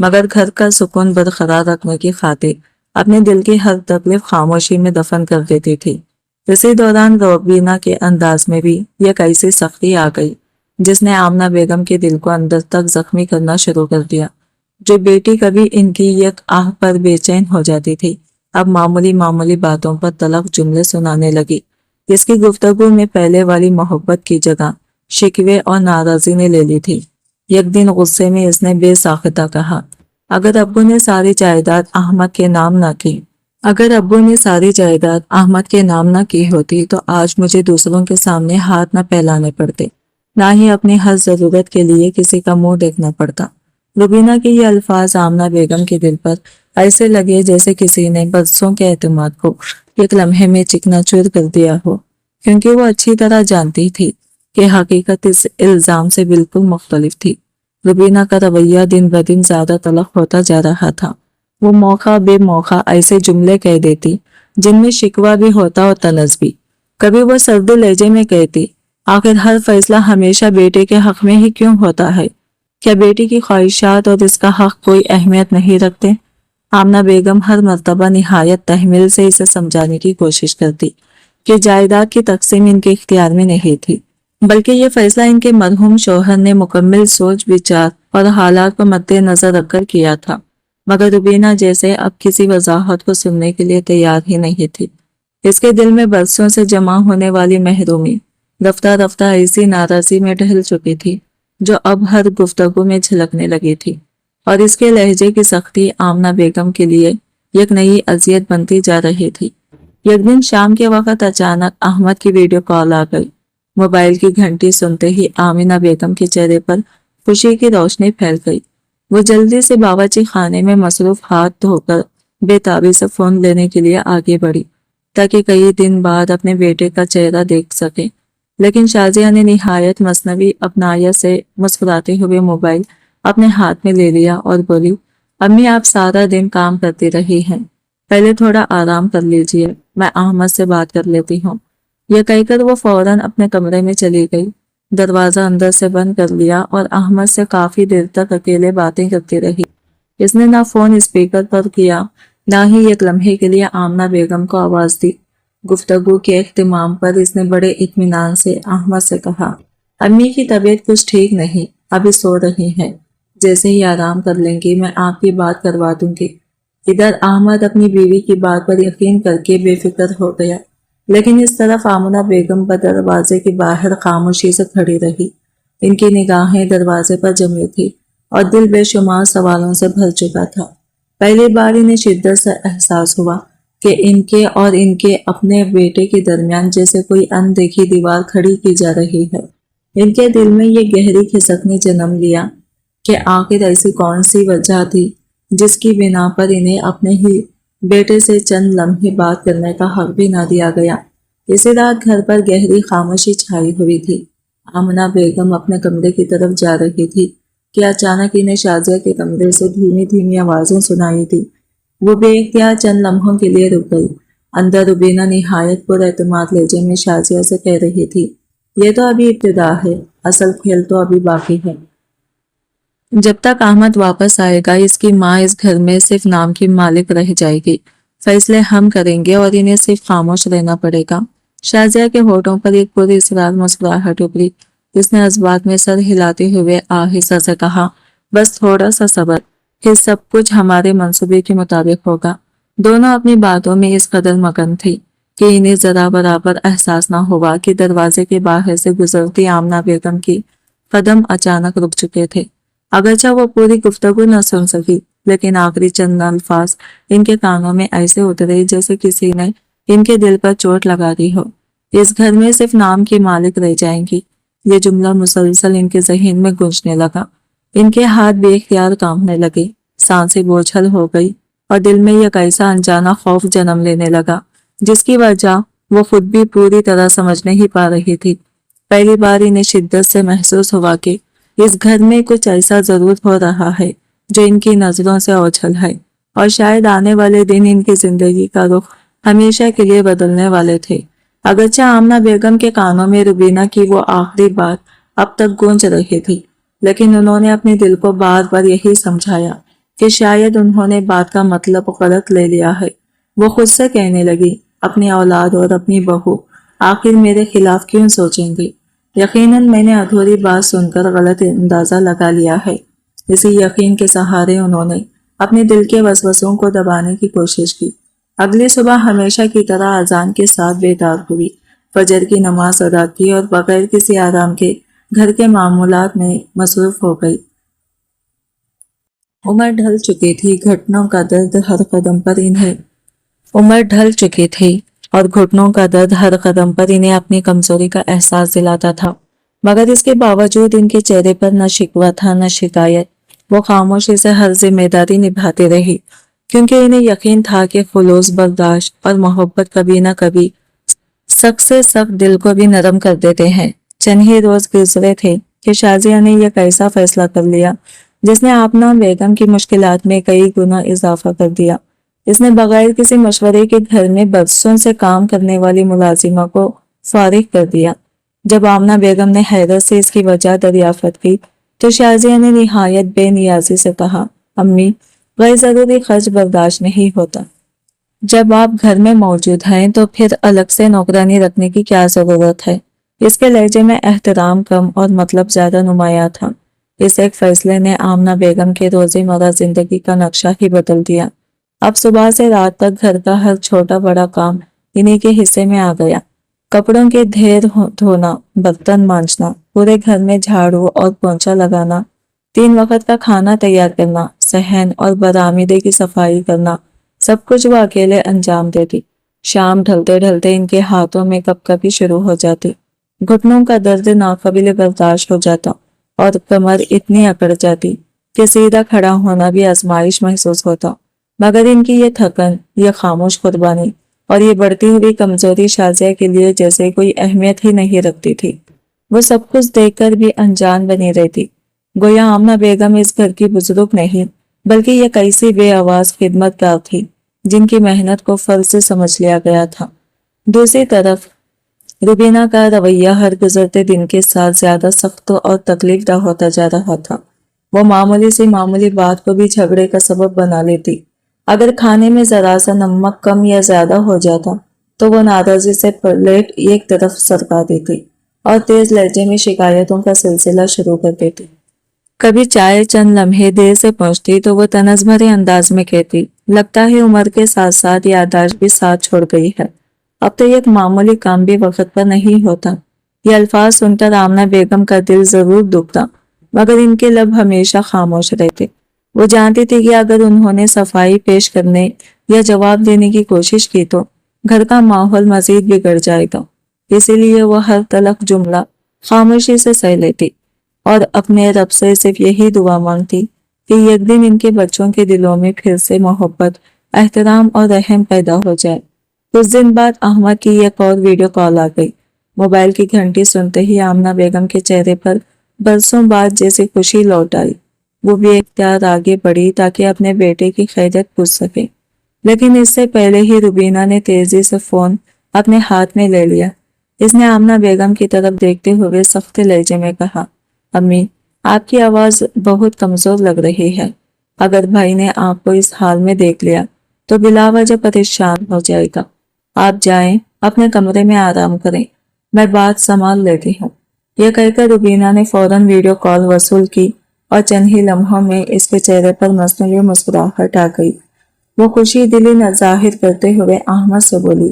مگر گھر کا سکون برقرار رکھنے کی خاطر اپنے دل کی ہر تکلیف خاموشی میں دفن کر دیتی تھی۔ اسی دوران روبینہ کے انداز میں بھی ایک ایسی سختی آ گئی جس نے آمنہ بیگم کے دل کو اندر تک زخمی کرنا شروع کر دیا۔ جو بیٹی کبھی ان کی ایک آہ پر بے چین ہو جاتی تھی، اب معمولی باتوں پر تلخ جملے سنانے لگی۔ اس کی گفتگو میں پہلے والی محبت کی جگہ شکوے اور ناراضی نے لے لی تھی۔ ایک دن غصے میں اس نے بے ساختہ کہا، اگر ابو نے ساری جائیداد احمد کے نام نہ کی ہوتی تو آج مجھے دوسروں کے سامنے ہاتھ نہ پھیلانے پڑتے، نہ ہی اپنی ہر ضرورت کے لیے کسی کا منہ دیکھنا پڑتا۔ روبینہ کے یہ الفاظ آمنہ بیگم کے دل پر ایسے لگے جیسے کسی نے برسوں کے اعتماد کو ایک لمحے میں چکنا چور کر دیا ہو، کیونکہ وہ اچھی طرح جانتی تھی کہ حقیقت اس الزام سے بالکل مختلف تھی۔ روبینہ کا رویہ دن بدن زیادہ تلخ ہوتا جا رہا تھا۔ وہ موقع بے موقع ایسے جملے کہہ دیتی جن میں شکوہ بھی ہوتا اور طنز بھی۔ کبھی وہ سرد لہجے میں کہتی، آخر ہر فیصلہ ہمیشہ بیٹے کے حق میں ہی کیوں ہوتا ہے؟ کیا بیٹی کی خواہشات اور اس کا حق کوئی اہمیت نہیں رکھتے؟ آمنہ بیگم ہر مرتبہ نہایت تحمل سے اسے سمجھانے کی کوشش کرتی کہ جائیداد کی تقسیم ان کے اختیار میں نہیں تھی، بلکہ یہ فیصلہ ان کے مرحوم شوہر نے مکمل سوچ بچار اور حالات کو مد نظر رکھ کر کیا تھا۔ مگر روبینہ جیسے اب کسی وضاحت کو سننے کے لیے تیار ہی نہیں تھی۔ اس کے دل میں برسوں سے جمع ہونے والی محرومی رفتہ رفتہ ایسی ناراضی میں ڈھل چکی تھی جو اب ہر گفتگو میں جھلکنے لگی تھی، اور اس کے لہجے کی سختی آمنہ بیگم کے لیے ایک نئی اذیت بنتی جا رہی تھی۔ ایک دن شام کے وقت اچانک احمد کی ویڈیو کال آ گئی۔ موبائل کی گھنٹی سنتے ہی آمنہ بیگم کے چہرے پر خوشی کی روشنی پھیل گئی۔ وہ جلدی سے باورچی خانے میں مصروف ہاتھ دھو کر بے تابی سے فون لینے کے لیے آگے بڑھی تاکہ کئی دن بعد اپنے بیٹے کا چہرہ دیکھ سکے، لیکن شازیہ نے نہایت مصنوعی اپنائیت سے مسکراتے ہوئے موبائل اپنے ہاتھ میں لے لیا اور بولی، امی آپ سارا دن کام کرتی رہی ہیں، پہلے تھوڑا آرام کر لیجئے، میں احمد سے بات کر لیتی ہوں۔ یہ کہہ کر وہ فوراً اپنے کمرے میں چلی گئی، دروازہ اندر سے بند کر لیا اور احمد سے کافی دیر تک اکیلے باتیں کرتی رہی۔ اس نے نہ فون اسپیکر پر کیا، نہ ہی ایک لمحے کے لیے آمنہ بیگم کو آواز دی۔ گفتگو کے اختتام پر اس نے بڑے اطمینان سے احمد سے کہا، امی کی طبیعت کچھ ٹھیک نہیں، ابھی سو رہی ہیں، جیسے ہی آرام کر لیں گی میں آپ کی بات کروا دوں گی۔ ادھر احمد اپنی بیوی کی بات پر یقین کر کے بے فکر ہو گیا، لیکن اس طرف آمنہ بیگم دروازے کے باہر خاموشی سے کھڑی رہی۔ ان کی نگاہیں دروازے پر جمی تھی اور دل بے شمار سوالوں سے بھر چکا تھا۔ پہلی بار انہیں شدت سے احساس ہوا کہ ان کے اور ان کے اپنے بیٹے کے درمیان جیسے کوئی اندیکھی دیوار کھڑی کی جا رہی ہے۔ ان کے دل میں یہ گہری کھسک نے جنم لیا کہ آخر ایسی کون سی وجہ تھی جس کی بنا پر انہیں اپنے ہی بیٹے سے چند لمحے بات کرنے کا حق بھی نہ دیا گیا۔ اسی رات گھر پر گہری خاموشی چھائی ہوئی تھی۔ آمنہ بیگم اپنے کمرے کی طرف جا رہی تھی کہ اچانک انہیں شازیہ کے کمرے سے دھیمی دھیمی آوازیں سنائی دی۔ وہ بے اختیار چند لمحوں کے لیے رک گئی۔ اندر روبینہ نہایت پر اعتماد لہجے میں شازیہ سے کہہ رہی تھی، یہ تو ابھی ابتدا ہے، اصل کھیل تو ابھی باقی ہے۔ جب تک احمد واپس آئے گا اس کی ماں اس گھر میں صرف نام کی مالک رہ جائے گی، فیصلے ہم کریں گے اور انہیں صرف خاموش رہنا پڑے گا۔ شازیہ کے ہونٹوں پر ایک پوری اصرار مسکراہٹ ابھری۔ اس نے جذبات میں سر ہلاتے ہوئے آہستہ سے کہا، بس تھوڑا سا صبر، پھر سب کچھ ہمارے منصوبے کے مطابق ہوگا۔ دونوں اپنی باتوں میں اس قدر مگن تھی کہ انہیں ذرا برابر احساس نہ ہوا کہ دروازے کے باہر سے گزرتی آمنہ بیگم کی قدم اچانک رک چکے تھے۔ اگرچہ وہ پوری گفتگو نہ سن سکی، لیکن آخری چند الفاظ ان کے کانوں میں ایسے اترے جیسے کسی نے ان کے دل پر چوٹ لگا دی ہو۔ اس گھر میں صرف نام کی مالک رہ جائیں گی، یہ جملہ مسلسل ان کے ذہن میں گونجنے لگا۔ ان کے ہاتھ بے اختیار کانپنے لگے، سانسیں بوجھل ہو گئی اور دل میں ایک ایسا انجانا خوف جنم لینے لگا جس کی وجہ وہ خود بھی پوری طرح سمجھ نہیں پا رہی تھی۔ پہلی بار انہیں شدت سے محسوس ہوا کہ اس گھر میں کچھ ایسا ضرور ہو رہا ہے جو ان کی نظروں سے اوجھل ہے، اور شاید آنے والے دن ان کی زندگی کا رخ ہمیشہ کے لیے بدلنے والے تھے۔ اگرچہ آمنہ بیگم کے کانوں میں روبینہ کی وہ آخری بات اب تک گونج رہی تھی، لیکن انہوں نے اپنے دل کو بار بار یہی سمجھایا کہ شاید انہوں نے بات کا مطلب غلط لے لیا ہے۔ وہ خود سے کہنے لگی، اپنی اولاد اور اپنی بہو آخر میرے خلاف کیوں سوچیں گے؟ یقیناً میں نے ادھوری بات سن کر غلط اندازہ لگا لیا ہے۔ اسی یقین کے سہارے انہوں نے اپنے دل کے وسوسوں کو دبانے کی کوشش کی۔ اگلی صبح ہمیشہ کی طرح اذان کے ساتھ بیدار ہوئی، فجر کی نماز ادا کی اور بغیر کسی آرام کے گھر کے معمولات میں مصروف ہو گئی۔ عمر ڈھل چکی تھی، گھٹنوں کا درد ہر قدم پر انہیں اور گھٹنوں کا درد ہر قدم پر انہیں اپنی کمزوری کا احساس دلاتا تھا، مگر اس کے باوجود ان کے چہرے پر نہ شکوہ تھا نہ شکایت۔ وہ خاموشی سے ہر ذمہ داری نبھاتے رہی، کیونکہ انہیں یقین تھا کہ خلوص، برداشت اور محبت کبھی نہ کبھی سخت سے سخت دل کو بھی نرم کر دیتے ہیں۔ چند ہی روز گزرے تھے کہ شازیہ نے یہ کیسا فیصلہ کر لیا جس نے آمنہ بیگم کی مشکلات میں کئی گنا اضافہ کر دیا۔ اس نے بغیر کسی مشورے کے گھر میں برسوں سے کام کرنے والی ملازمہ کو فارغ کر دیا۔ جب آمنہ بیگم نے حیرت سے اس کی وجہ دریافت کی تو شازیہ نے نہایت بے نیازی سے کہا، امی، غیر ضروری خرچ برداشت نہیں ہوتا۔ جب آپ گھر میں موجود ہیں تو پھر الگ سے نوکرانی رکھنے کی کیا ضرورت ہے؟ اس کے لہجے میں احترام کم اور مطلب زیادہ نمایاں تھا۔ اس ایک فیصلے نے آمنہ بیگم کے روزمرہ زندگی کا نقشہ ہی بدل دیا۔ اب صبح سے رات تک گھر کا ہر چھوٹا بڑا کام انہی کے حصے میں آ گیا۔ کپڑوں کے ڈھیر دھونا، برتن مانجنا، پورے گھر میں جھاڑو اور پونچھا لگانا، 3 وقت کا کھانا تیار کرنا، صحن اور برآمدے کی صفائی کرنا، سب کچھ وہ اکیلے انجام دیتی۔ شام ڈھلتے ڈھلتے ان کے ہاتھوں میں کپ کپی شروع ہو جاتی، گھٹنوں کا درد ناقابل برداشت ہو جاتا اور کمر اتنی اکڑ جاتی کہ سیدھا کھڑا ہونا بھی آزمائش محسوس ہوتا۔ مگر ان کی یہ تھکن، یہ خاموش قربانی اور یہ بڑھتی ہوئی کمزوری شازیہ کے لیے جیسے کوئی اہمیت ہی نہیں رکھتی تھی۔ وہ سب کچھ دیکھ کر بھی انجان بنی رہتی، گویا آمنہ بیگم اس گھر کی بزرگ نہیں بلکہ یہ کیسی بے آواز خدمت گار تھی جن کی محنت کو فرض سے سمجھ لیا گیا تھا۔ دوسری طرف روبینہ کا رویہ ہر گزرتے دن کے ساتھ زیادہ سخت اور تکلیف دہ ہوتا جا رہا تھا۔ وہ معمولی سی معمولی بات کو بھی جھگڑے کا سبب بنا لیتی۔ اگر کھانے میں ذرا سا نمک کم یا زیادہ ہو جاتا تو وہ ناراضی سے پلیٹ ایک طرف سرکا دیتی اور تیز لہجے میں شکایتوں کا سلسلہ شروع کر دیتی۔ کبھی چائے چند لمحے دیر سے پہنچتی تو وہ طنز بھرے انداز میں کہتی، لگتا ہے عمر کے ساتھ ساتھ یادداشت بھی ساتھ چھوڑ گئی ہے، اب تو ایک معمولی کام بھی وقت پر نہیں ہوتا۔ یہ الفاظ سن کر آمنہ بیگم کا دل ضرور دکھتا، مگر ان کے لب ہمیشہ خاموش رہتے۔ وہ جانتی تھی کہ اگر انہوں نے صفائی پیش کرنے یا جواب دینے کی کوشش کی تو گھر کا ماحول مزید بگڑ جائے گا، اسی لیے وہ ہر تلخ جملہ خاموشی سے سہ لیتی اور اپنے رب سے صرف یہی دعا مانگتی کہ ایک دن ان کے بچوں کے دلوں میں پھر سے محبت، احترام اور رحم پیدا ہو جائے۔ کچھ دن بعد احمد کی ایک اور ویڈیو کال آ گئی۔ موبائل کی گھنٹی سنتے ہی آمنہ بیگم کے چہرے پر برسوں بعد جیسی خوشی لوٹ آئی۔ وہ بھی اختیار آگے بڑھی تاکہ اپنے بیٹے کی خیریت پوچھ سکے، لیکن اس سے پہلے ہی روبینہ نے تیزی سے فون اپنے ہاتھ میں لے لیا۔ اس نے آمنہ بیگم کی طرف دیکھتے ہوئے سخت لہجے میں کہا، امی، آپ کی آواز بہت کمزور لگ رہی ہے۔ اگر بھائی نے آپ کو اس حال میں دیکھ لیا تو بلا وجہ پریشان ہو جائے گا۔ آپ جائیں، اپنے کمرے میں آرام کریں، میں بات سنبھال لیتی ہوں۔ یہ کہہ کر روبینہ نے فوراً ویڈیو کال وصول کی اور چند ہی لمحوں میں اس کے چہرے پر مصنوعی مسکراہٹ آ گئی۔ وہ خوشی دلی ظاہر کرتے ہوئے احمد سے بولی،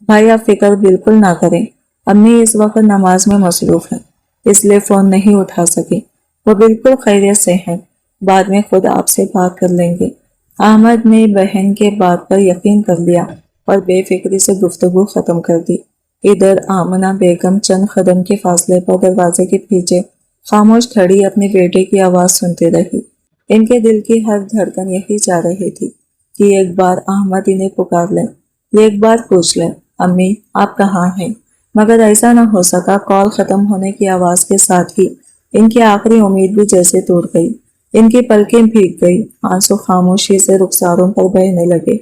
بھائی آپ فکر بالکل نہ کریں، امی اس وقت نماز میں مصروف ہیں، اس لیے فون نہیں اٹھا سکے۔ وہ بالکل خیریت سے ہیں، بعد میں خود آپ سے بات کر لیں گے۔ احمد نے بہن کے بات پر یقین کر لیا اور بے فکری سے گفتگو ختم کر دی۔ ادھر آمنہ بیگم چند قدم کے فاصلے پر دروازے کے پیچھے خاموش کھڑی اپنے بیٹے کی آواز سنتے رہی۔ ان کے دل کی ہر دھڑکن یہی چاہ رہی تھی کہ ایک بار احمد انہیں پکار لیں، ایک بار پوچھ لیں، امی آپ کہاں ہیں؟ مگر ایسا نہ ہو سکا۔ کال ختم ہونے کی آواز کے ساتھ ہی ان کی آخری امید بھی جیسے ٹوٹ گئی۔ ان کی پلکیں بھیگ گئی، آنسو خاموشی سے رخساروں پر بہنے لگے،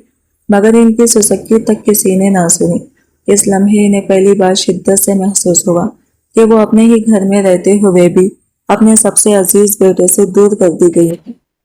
مگر ان کی سسکی تک کسی نے نہ سنی۔ اس لمحے انہیں پہلی بار شدت سے محسوس ہوا کہ وہ اپنے ہی گھر میں رہتے ہوئے بھی اپنے سب سے عزیز بیٹے سے دور کر دی گئی ہے۔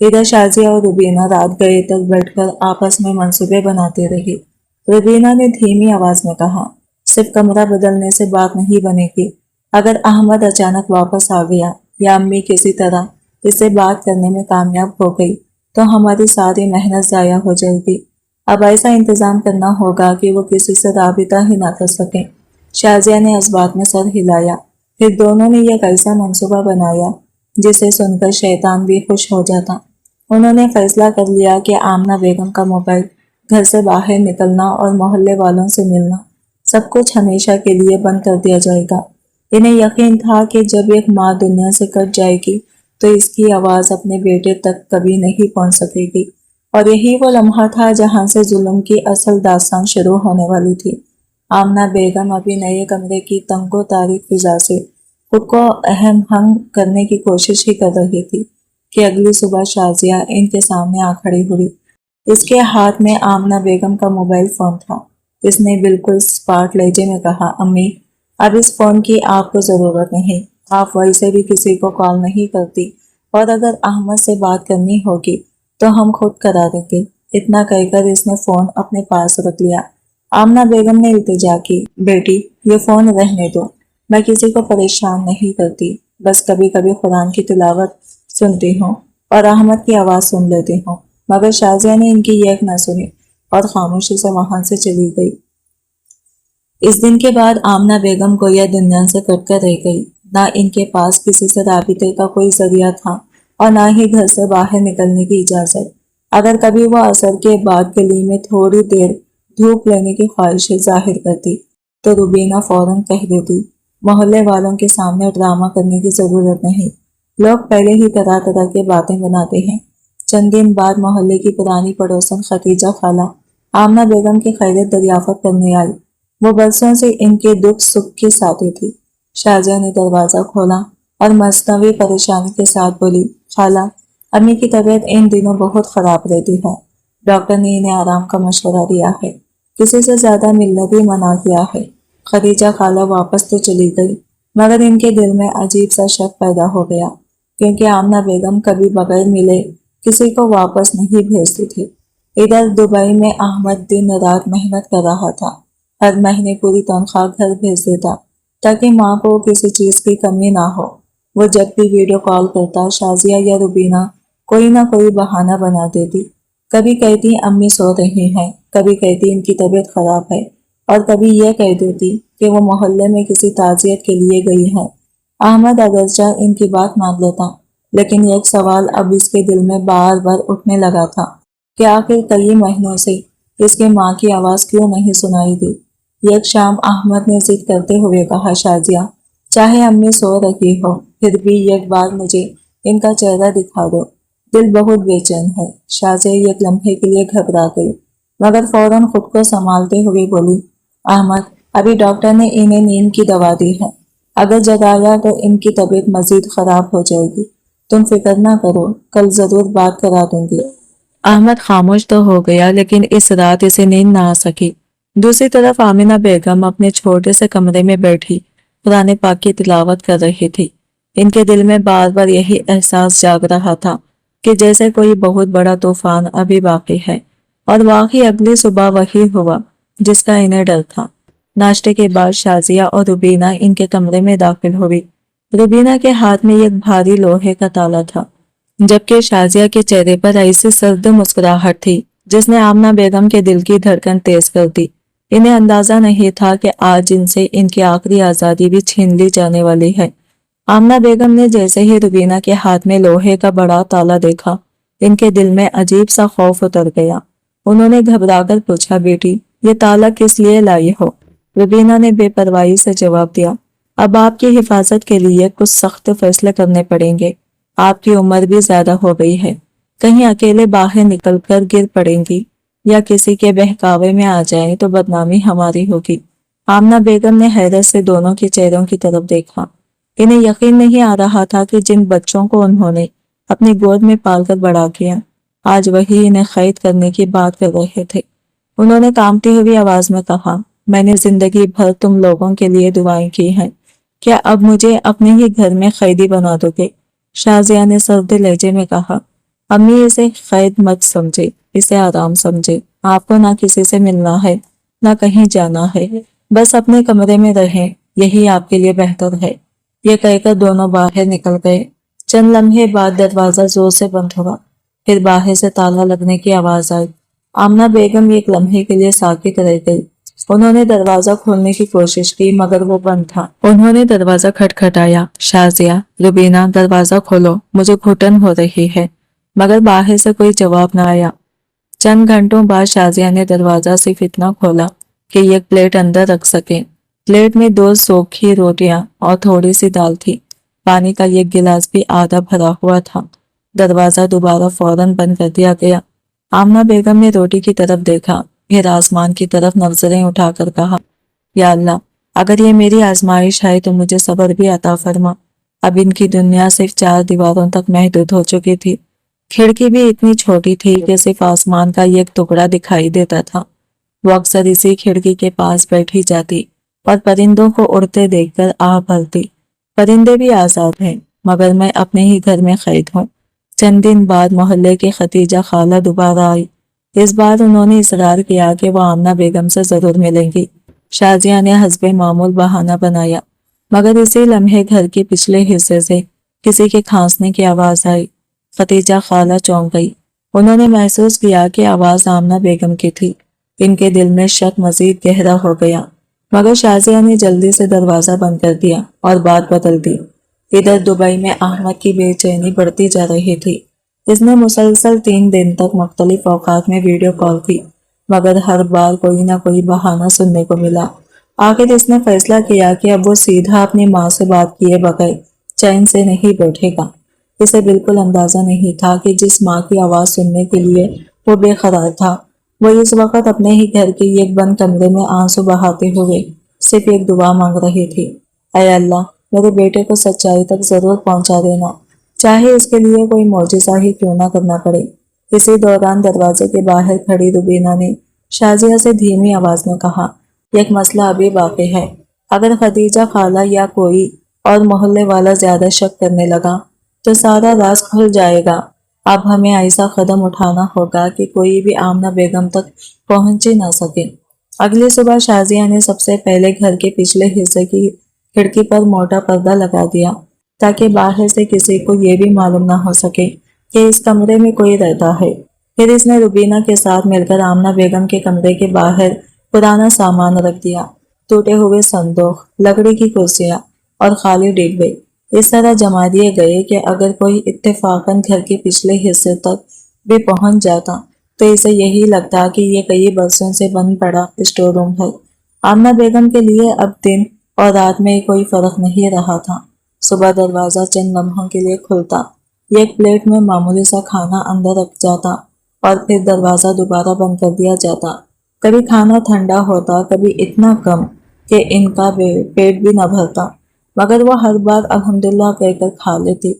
ادھر شازیہ اور روبینہ رات گئے تک بیٹھ کر آپس میں منصوبے بناتے رہے۔ روبینہ نے دھیمی آواز میں کہا، صرف کمرہ بدلنے سے بات نہیں بنے گی۔ اگر احمد اچانک واپس آ گیا یا امی کسی طرح اس سے بات کرنے میں کامیاب ہو گئی تو ہماری ساری محنت ضائع ہو جائے گی۔ اب ایسا انتظام کرنا ہوگا کہ وہ کسی سے رابطہ ہی نہ کر سکیں۔ شازیہ نے اس بات میں سر ہلایا۔ پھر دونوں نے ایک ایسا منصوبہ بنایا جسے سن کر شیطان بھی خوش ہو جاتا۔ انہوں نے فیصلہ کر لیا کہ آمنہ بیگم کا موبائل، گھر سے باہر نکلنا اور محلے والوں سے ملنا سب کچھ ہمیشہ کے لیے بند کر دیا جائے گا۔ انہیں یقین تھا کہ جب ایک ماں دنیا سے کٹ جائے گی تو اس کی آواز اپنے بیٹے تک کبھی نہیں پہنچ سکے گی، اور یہی وہ لمحہ تھا جہاں سے ظلم کی اصل داستان شروع ہونے والی تھی۔ آمنہ بیگم ابھی نئے کمرے کی تنگ و تاریک فضا سے خود کو اہم ہنگ کرنے کی کوشش ہی کر رہی تھی کہ اگلی صبح شازیہ ان کے سامنے آ کھڑی ہوئی۔ اس کے ہاتھ میں آمنہ بیگم کا موبائل فون تھا۔ اس نے بالکل سپاٹ لہجے میں کہا، امی، اب اس فون کی آپ کو ضرورت نہیں، آپ ویسے بھی کسی کو کال نہیں کرتی، اور اگر احمد سے بات کرنی ہوگی تو ہم خود کرا دیں گے۔ اتنا کہہ کر اس نے فون اپنے پاس رکھ لیا۔ آمنہ بیگم نے التجا کی، بیٹی یہ فون رہنے دو، میں کسی کو پریشان نہیں کرتی، بس کبھی کبھی قرآن کی تلاوت سنتی ہوں اور احمد کی آواز سن لیتی ہوں۔ مگر شازیہ نے ان کی ایک نہ سنی اور خاموشی سے وہاں سے چلی گئی۔ اس دن کے بعد آمنہ بیگم گویا دنیا سے کٹ کر رہ گئی۔ نہ ان کے پاس کسی سے رابطے کا کوئی ذریعہ تھا اور نہ ہی گھر سے باہر نکلنے کی اجازت۔ اگر کبھی وہ عصر کے بعد گلی میں تھوڑی دیر دھوپ لینے کی خواہشیں ظاہر کرتی تو روبینہ فوراً کہہ دیتی، محلے والوں کے سامنے ڈرامہ کرنے کی ضرورت نہیں، لوگ پہلے ہی طرح طرح کے باتیں بناتے ہیں۔ چند دن بعد محلے کی پرانی پڑوسن ختیجہ خالہ آمنہ بیگم کی خیریت دریافت کرنے آئی۔ وہ برسوں سے ان کے دکھ سکھ کی ساتھی تھی۔ شازیہ نے دروازہ کھولا اور مصنوعی پریشانی کے ساتھ بولی، خالہ، امی کی طبیعت ان دنوں بہت خراب رہتی ہے، ڈاکٹر نے انہیں آرام کا مشورہ دیا ہے، کسی سے زیادہ ملنے بھی منع کیا ہے۔ ختیجہ خالہ واپس تو چلی گئی مگر ان کے دل میں عجیب سا شک پیدا ہو گیا، کیونکہ آمنہ بیگم کبھی بغیر ملے کسی کو واپس نہیں بھیجتی تھی۔ ادھر دبئی میں احمد دن رات محنت کر رہا تھا، ہر مہینے پوری تنخواہ گھر بھیج دیتا تاکہ ماں کو کسی چیز کی کمی نہ ہو۔ وہ جب بھی ویڈیو کال کرتا، شازیہ یا روبینہ کوئی نہ کوئی بہانہ بنا دیتی۔ کبھی کہتی امی سو رہی ہیں، کبھی کہتی ان کی طبیعت خراب ہے، اور کبھی یہ کہہ دیتی کہ وہ محلے میں کسی تعزیت کے لیے گئی ہے۔ احمد اگرچہ ان کی بات مان لیتا، لیکن ایک سوال اب اس کے دل میں بار بار اٹھنے لگا تھا کہ آخر کئی مہینوں سے اس کی ماں کی آواز کیوں نہیں سنائی دی۔ ایک شام احمد نے ضد کرتے ہوئے کہا، شازیہ، چاہے امی سو رہی ہو پھر بھی ایک بار مجھے ان کا چہرہ دکھا دو، دل بہت بے چین ہے۔ شازیہ ایک لمحے کے لیے گھبرا گئی مگر فوراً خود کو سنبھالتے ہوئے بولی، احمد، ابھی ڈاکٹر نے انہیں نیند کی دوا دی ہے، اگر جگایا تو ان کی طبیعت مزید خراب ہو جائے گی، تم فکر نہ کرو، کل ضرور بات کرا دوں گی۔ احمد خاموش تو ہو گیا لیکن اس رات اسے نیند نہ آ سکی۔ دوسری طرف آمنہ بیگم اپنے چھوٹے سے کمرے میں بیٹھی قرآن پاک کی تلاوت کر رہی تھی۔ ان کے دل میں بار بار یہی احساس جاگ رہا تھا کہ جیسے کوئی بہت بڑا طوفان ابھی باقی ہے، اور واقعی اگلی صبح وہی ہوا جس کا انہیں ڈر تھا۔ ناشتے کے بعد شازیہ اور روبینہ ان کے کمرے میں داخل ہوئی۔ روبینہ کے ہاتھ میں ایک بھاری لوہے کا تالا تھا، جبکہ شازیہ کے چہرے پر ایسی سرد مسکراہٹ تھی جس نے آمنہ بیگم کے دل کی دھڑکن تیز کر دی۔ انہیں اندازہ نہیں تھا کہ آج ان سے ان کی آخری آزادی بھی چھین لی جانے والی ہے۔ آمنہ بیگم نے جیسے ہی روبینہ کے ہاتھ میں لوہے کا بڑا تالا دیکھا، ان کے دل میں عجیب سا خوف اتر گیا۔ انہوں نے گھبرا کر پوچھا، بیٹی، یہ تالا کس لیے لائی ہو؟ روبینہ نے بے پرواہی سے جواب دیا، اب آپ کی حفاظت کے لیے کچھ سخت فیصلے کرنے پڑیں گے۔ آپ کی عمر بھی زیادہ ہو گئی ہے، کہیں اکیلے باہر نکل کر گر پڑیں گی یا کسی کے بہکاوے میں آ جائیں تو بدنامی ہماری ہوگی۔ آمنہ بیگم نے حیرت سے دونوں کے چہروں کی طرف دیکھا۔ انہیں یقین نہیں آ رہا تھا کہ جن بچوں کو انہوں نے اپنی گود میں پال کر بڑا کیا، آج وہی انہیں قید کرنے کی بات کر رہے تھے۔ انہوں نے کانپتی ہوئی آواز میں کہا، میں نے زندگی بھر تم لوگوں کے لیے دعائیں کی ہیں، کیا اب مجھے اپنے ہی گھر میں قیدی بنا دو گے؟ شازیہ نے سرد لہجے میں کہا، امی اسے قید مت سمجھے، اسے آرام سمجھے، آپ کو نہ کسی سے ملنا ہے نہ کہیں جانا ہے، بس اپنے کمرے میں رہیں، یہی آپ کے لیے بہتر ہے۔ یہ کہہ کر دونوں باہر نکل گئے۔ چند لمحے بعد دروازہ زور سے بند ہوا، پھر باہر سے تالا لگنے کی آواز آئی۔ آمنہ بیگم ایک لمحے کے لیے ساکت رہ گئی۔ انہوں نے دروازہ کھولنے کی کوشش کی مگر وہ بند تھا۔ انہوں نے دروازہ کھٹکھٹایا، شازیہ، روبینہ، دروازہ کھولو، مجھے گھٹن ہو رہی ہے، مگر باہر سے کوئی جواب نہ آیا۔ چند گھنٹوں بعد شازیہ نے دروازہ صرف اتنا کھولا کہ ایک پلیٹ اندر رکھ سکے۔ پلیٹ میں 2 سوکھی روٹیاں اور تھوڑی سی دال تھی۔ پانی کا ایک گلاس بھی آدھا بھرا ہوا تھا۔ دروازہ دوبارہ فوراً بند کر دیا گیا۔ آمنہ بیگم نے روٹی کی طرف دیکھا، پھر آسمان کی طرف نظریں اٹھا کر کہا، یا اللہ، اگر یہ میری آزمائش ہے تو مجھے صبر بھی عطا فرما۔ اب ان کی دنیا صرف 4 دیواروں تک محدود ہو چکی تھی۔ کھڑکی بھی اتنی چھوٹی تھی کہ صرف آسمان کا ایک ٹکڑا دکھائی دیتا تھا۔ وہ اکثر اسی کھڑکی کے پاس بیٹھی جاتی اور پرندوں کو اڑتے دیکھ کر آہ بھرتی۔ پرندے بھی آزاد ہیں، مگر میں اپنے ہی گھر میں قید ہوں۔ چند دن بعد محلے کی ختیجہ خالہ دوبارہ آئی۔ اس بار انہوں نے اصرار کیا کہ وہ آمنہ بیگم سے ضرور ملیں گی۔ شازیہ نے حسب معمول بہانہ بنایا، مگر اسی لمحے گھر کے پچھلے حصے سے کسی کے کھانسنے کی آواز آئی۔ ختیجہ خالہ چونک گئی۔ انہوں نے محسوس کیا کہ آواز آمنہ بیگم کی تھی۔ ان کے دل میں شک مزید گہرا ہو گیا، مگر شازیہ نے جلدی سے دروازہ بند کر دیا اور بات بدل دی۔ ادھر دبئی میں احمد کی بے چینی بڑھتی جا رہی تھی۔ اس نے مسلسل 3 دن تک مختلف اوقات میں ویڈیو کال کی، مگر ہر بار کوئی نہ کوئی بہانہ سننے کو ملا۔ آخر اس نے فیصلہ کیا کہ اب وہ سیدھا اپنی ماں سے بات کیے بغیر چین سے نہیں بیٹھے گا۔ اسے بالکل اندازہ نہیں تھا کہ جس ماں کی آواز سننے کے لیے وہ بے قرار تھا، وہ اس وقت اپنے ہی گھر کے ایک بند کمرے میں آنسو بہاتے ہوئے صرف ایک دعا مانگ رہی تھی، اے اللہ، میرے بیٹے کو سچائی تک ضرور پہنچا دینا، چاہے اس کے لیے کوئی معجزہ ہی کیوں نہ کرنا پڑے۔ اسی دوران دروازے کے باہر کھڑی روبینہ نے شازیہ سے دھیمی آواز میں کہا، ایک مسئلہ ابھی باقی ہے۔ اگر ختیجہ خالہ یا کوئی اور محلے والا زیادہ شک کرنے لگا تو سارا راز کھل جائے گا۔ اب ہمیں ایسا قدم اٹھانا ہوگا کہ کوئی بھی آمنہ بیگم تک پہنچ ہی نہ سکے۔ اگلی صبح شازیہ نے سب سے پہلے گھر کے پچھلے حصے کی کھڑکی پر موٹا پردہ لگا دیا تاکہ باہر سے کسی کو یہ بھی معلوم نہ ہو سکے کہ اس کمرے میں کوئی رہتا ہے۔ پھر اس نے روبینہ کے ساتھ مل کر آمنہ بیگم کے کمرے کے باہر پرانا سامان رکھ دیا، ٹوٹے ہوئے صندوق، لکڑی کی کرسیاں اور خالی ڈبے اس طرح جما دیے گئے کہ اگر کوئی اتفاقاً گھر کے پچھلے حصے تک بھی پہنچ جاتا تو اسے یہی لگتا کہ یہ کئی برسوں سے بند پڑا اسٹور روم ہے۔ آمنہ بیگم کے لیے اب دن اور رات میں کوئی فرق نہیں رہا تھا۔ صبح دروازہ چند لمحوں کے لیے کھلتا، ایک پلیٹ میں معمولی سا کھانا اندر رکھ جاتا اور پھر دروازہ دوبارہ بند کر دیا جاتا۔ کبھی کھانا ٹھنڈا ہوتا، کبھی اتنا کم کہ ان کا پیٹ بھی نہ بھرتا، مگر وہ ہر بار الحمدللہ کہہ کر کھا لیتی۔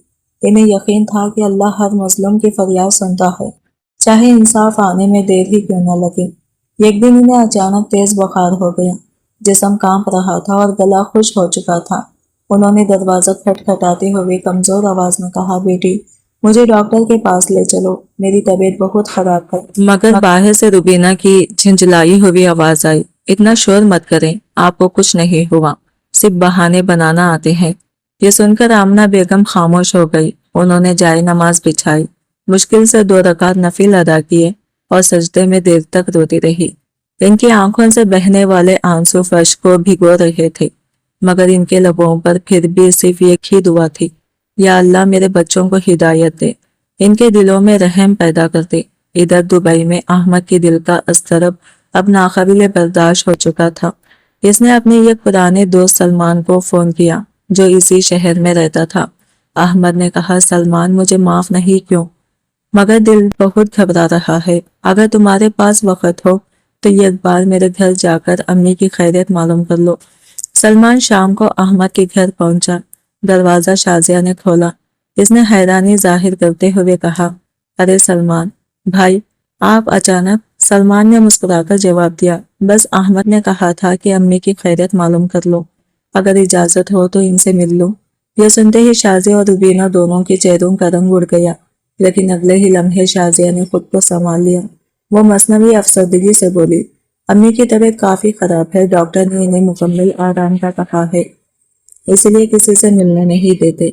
انہیں یقین تھا کہ اللہ ہر مظلوم کی فریاد سنتا ہے، چاہے انصاف آنے میں دیر ہی کیوں نہ لگے۔ ایک دن انہیں اچانک تیز بخار ہو گیا، جسم کانپ رہا تھا اور گلا خشک ہو چکا تھا۔ انہوں نے دروازہ کھٹکھٹاتے ہوئے کمزور آواز میں کہا، بیٹی، مجھے ڈاکٹر کے پاس لے چلو، میری طبیعت بہت خراب ہے۔ مگر باہر سے روبینہ کی جھنجھلائی ہوئی آواز آئی، اتنا شور مت کریں، آپ کو کچھ نہیں ہوا، صرف بہانے بنانا آتے ہیں۔ یہ سن کر آمنہ بیگم خاموش ہو گئی۔ انہوں نے جائے نماز بچھائی، مشکل سے 2 رکعت نفل ادا کیے اور سجدے میں دیر تک روتی رہی۔ ان کی آنکھوں سے بہنے والے آنسو فرش کو بھگو رہے تھے، مگر ان کے لبوں پر پھر بھی صرف ایک ہی دعا تھی، یا اللہ، میرے بچوں کو ہدایت دے، ان کے دلوں میں رحم پیدا کر دے۔ ادھر دبئی میں احمد کی دل کا اضطراب اب ناقابل برداشت ہو چکا تھا۔ اس نے اپنے ایک پرانے دوست سلمان کو فون کیا جو اسی شہر میں رہتا تھا۔ احمد نے کہا، سلمان، مجھے معاف نہیں کیوں، مگر دل بہت گھبرا رہا ہے۔ اگر تمہارے پاس وقت ہو تو ایک بار میرے گھر جا کر امی کی خیریت معلوم کر لو۔ سلمان شام کو احمد کے گھر پہنچا۔ دروازہ شازیہ نے کھولا۔ اس نے حیرانی ظاہر کرتے ہوئے کہا، ارے سلمان بھائی، آپ اچانک؟ سلمان نے مسکرا کر جواب دیا، بس احمد نے کہا تھا کہ امی کی خیریت معلوم کر لو، اگر اجازت ہو تو ان سے مل لو۔ یہ سنتے ہی شازیہ اور روبینہ دونوں کے چہروں کا رنگ اڑ گیا۔ لیکن اگلے ہی لمحے شازیہ نے خود کو سنبھال لیا۔ وہ مصنوعی افسردگی سے بولی، امی کی طبیعت کافی خراب ہے، ڈاکٹر نے انہیں مکمل آرام کا کہا ہے، اس لیے کسی سے ملنے نہیں دیتے۔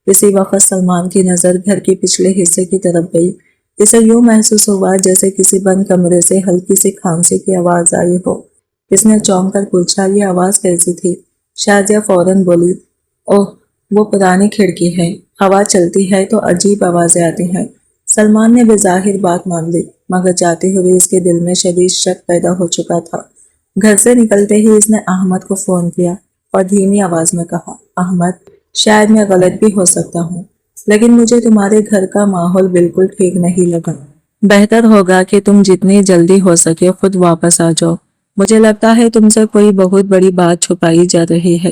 اسی وقت سلمان کی نظر گھر کے پچھلے حصے کی طرف گئی۔ اسے یوں محسوس ہوا جیسے کسی بند کمرے سے ہلکی سی کھانسی کی آواز آئی ہو۔ اس نے چونک کر پوچھا، یہ آواز کیسی تھی؟ شازیہ فوراً بولی، اوہ وہ پرانی کھڑکی ہے، ہوا چلتی ہے تو عجیب آوازیں آتی ہیں۔ سلمان نے بظاہر بات مان لی، مگر جاتے ہوئے اس کے دل میں شدید شک پیدا ہو چکا تھا۔ گھر سے نکلتے ہی اس نے احمد کو فون کیا اور دھیمی آواز میں کہا، احمد، شاید میں غلط بھی ہو سکتا ہوں، لیکن مجھے تمہارے گھر کا ماحول بالکل ٹھیک نہیں لگا۔ بہتر ہوگا کہ تم جتنی جلدی ہو سکے خود واپس آ جاؤ۔ مجھے لگتا ہے تم سے کوئی بہت بڑی بات چھپائی جا رہی ہے۔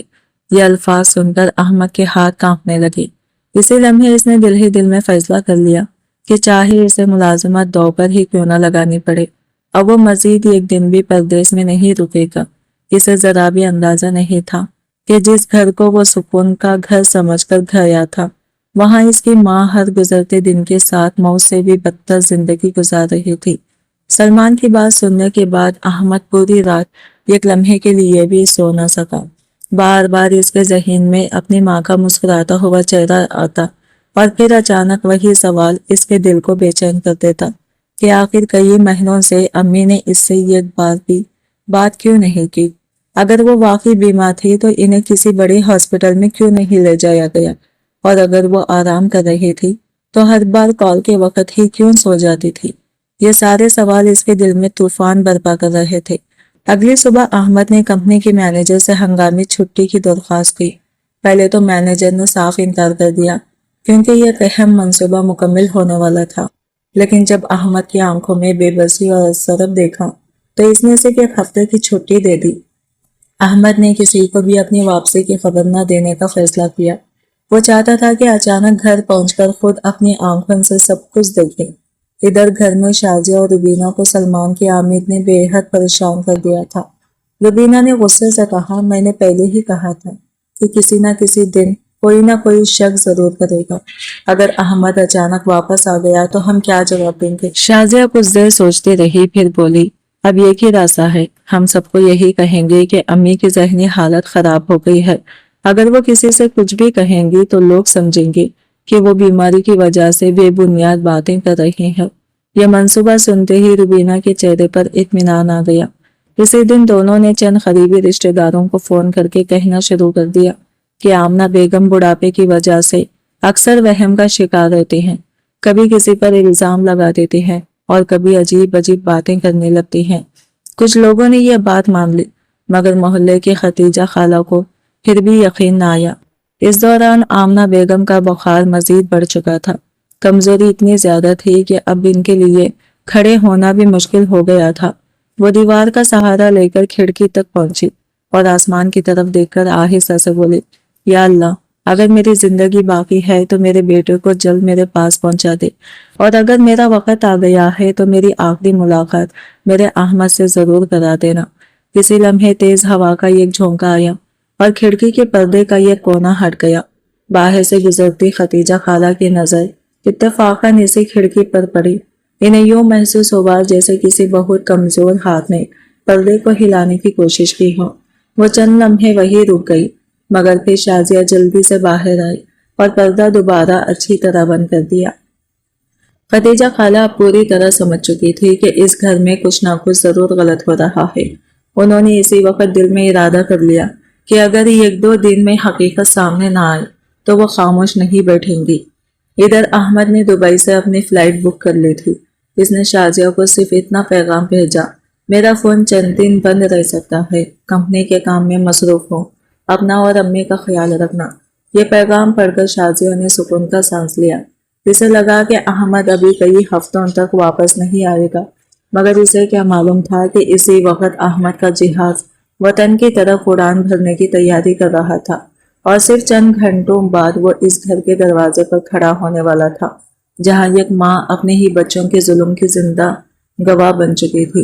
یہ الفاظ سن کر احمد کے ہاتھ کانپنے لگے۔ اسی لمحے اس نے دل ہی دل میں فیصلہ کر لیا کہ چاہے اسے ملازمت دو پر ہی کیوں نہ لگانی پڑے، اب وہ مزید ایک دن بھی پردیس میں نہیں رکے گا۔ اسے ذرا بھی اندازہ نہیں تھا کہ جس گھر کو وہ سکون کا گھر سمجھ کر گھر آیا تھا، وہاں اس کی ماں ہر گزرتے دن کے ساتھ موت سے بھی بدتر زندگی گزار رہی تھی۔ سلمان کی بات سننے کے بعد احمد پوری رات ایک لمحے کے لیے بھی سو نہ سکا۔ بار بار اس کے ذہن میں اپنی ماں کا مسکراتا ہوا چہرہ آتا اور پھر اچانک وہی سوال اس کے دل کو بے چین کر دیتا کہ آخر کئی مہینوں سے امی نے اس سے ایک بار بھی بات کیوں نہیں کی؟ اگر وہ واقعی بیمار تھی تو انہیں کسی بڑے ہاسپٹل میں کیوں نہیں لے جایا گیا؟ اور اگر وہ آرام کر رہی تھی تو ہر بار کال کے وقت ہی کیوں سو جاتی تھی؟ یہ سارے سوال اس کے دل میں طوفان برپا کر رہے تھے۔ اگلی صبح احمد نے کمپنی کے مینیجر سے ہنگامی چھٹی کی درخواست کی۔ پہلے تو مینیجر نے صاف انکار کر دیا کیونکہ یہ اہم منصوبہ مکمل ہونے والا تھا، لیکن جب احمد کی آنکھوں میں بے بسی اور اضطراب دیکھا تو اس نے صرف ایک ہفتے کی چھٹی دے دی۔ احمد نے کسی کو بھی اپنی واپسی کی خبر نہ دینے کا فیصلہ کیا۔ وہ چاہتا تھا کہ اچانک گھر پہنچ کر خود اپنی آنکھوں سے سب کچھ دیکھے۔ ادھر گھر میں شازیہ اور روبینہ کو سلمان کی آمد نے بے حد پریشان کر دیا تھا۔ روبینہ نے غصے سے کہا، میں نے پہلے ہی کہا تھا کہ کسی نہ کسی دن کوئی نہ کوئی شک ضرور کرے گا۔ اگر احمد اچانک واپس آ گیا تو ہم کیا جواب دیں گے؟ شازیہ کچھ دیر سوچتی رہی، پھر بولی، اب ایک ہی راستہ ہے، ہم سب کو یہی کہیں گے کہ امی کی ذہنی حالت خراب ہو گئی ہے۔ اگر وہ کسی سے کچھ بھی کہیں گی تو لوگ سمجھیں گے کہ وہ بیماری کی وجہ سے بے بنیاد باتیں کر رہی ہیں۔ یہ منصوبہ سنتے ہی روبینہ کے چہرے پر اطمینان آ گیا۔ اسی دن دونوں نے چند قریبی رشتہ داروں کو فون کر کے کہنا شروع کر دیا کہ آمنہ بیگم بڑھاپے کی وجہ سے اکثر وہم کا شکار رہتے ہیں، کبھی کسی پر الزام لگا دیتے ہیں اور کبھی عجیب عجیب باتیں کرنے لگتی ہیں۔ کچھ لوگوں نے یہ بات مان لی، مگر محلے کی ختیجہ خالہ کو پھر بھی یقین نہ آیا۔ اس دوران آمنہ بیگم کا بخار مزید بڑھ چکا تھا۔ کمزوری اتنی زیادہ تھی کہ اب ان کے لیے کھڑے ہونا بھی مشکل ہو گیا تھا۔ وہ دیوار کا سہارا لے کر کھڑکی تک پہنچی اور آسمان کی طرف دیکھ کر آہستہ سے بولی، یا اللہ، اگر میری زندگی باقی ہے تو میرے بیٹے کو جلد میرے پاس پہنچا دے، اور اگر میرا وقت آ گیا ہے تو میری آخری ملاقات میرے احمد سے ضرور کرا دینا۔ کسی لمحے تیز ہوا کا ایک جھونکا آیا اور کھڑکی کے پردے کا یہ کونا ہٹ گیا۔ باہر سے گزرتی ختیجہ خالہ کی نظر اتفاقاً اسی کھڑکی پر پڑی۔ انہیں یوں محسوس ہوا جیسے کسی بہت کمزور ہاتھ نے پردے کو ہلانے کی کوشش کی ہو۔ وہ چند لمحے وہی رک گئی، مگر پھر شازیہ جلدی سے باہر آئی اور پردہ دوبارہ اچھی طرح بند کر دیا۔ ختیجہ خالہ اب پوری طرح سمجھ چکی تھی کہ اس گھر میں کچھ نہ کچھ ضرور غلط ہو رہا ہے۔ انہوں نے اسی وقت دل میں ارادہ کر لیا کہ اگر ایک دو دن میں حقیقت سامنے نہ آئے تو وہ خاموش نہیں بیٹھیں گی۔ ادھر احمد نے دبئی سے اپنی فلائٹ بک کر لی تھی۔ اس نے شازیہ کو صرف اتنا پیغام بھیجا، میرا فون چند دن بند رہ سکتا ہے، کمپنی کے کام میں مصروف ہوں، اپنا اور امی کا خیال رکھنا۔ یہ پیغام پڑھ کر شازیہ نے سکون کا سانس لیا۔ اسے لگا کہ احمد ابھی کئی ہفتوں تک واپس نہیں آئے گا، مگر اسے کیا معلوم تھا کہ اسی وقت احمد کا جہاز وطن کی طرف اڑان بھرنے کی تیاری کر رہا تھا، اور صرف چند گھنٹوں بعد وہ اس گھر کے دروازے پر کھڑا ہونے والا تھا جہاں ایک ماں اپنے ہی بچوں کے ظلم کی زندہ گواہ بن چکی تھی۔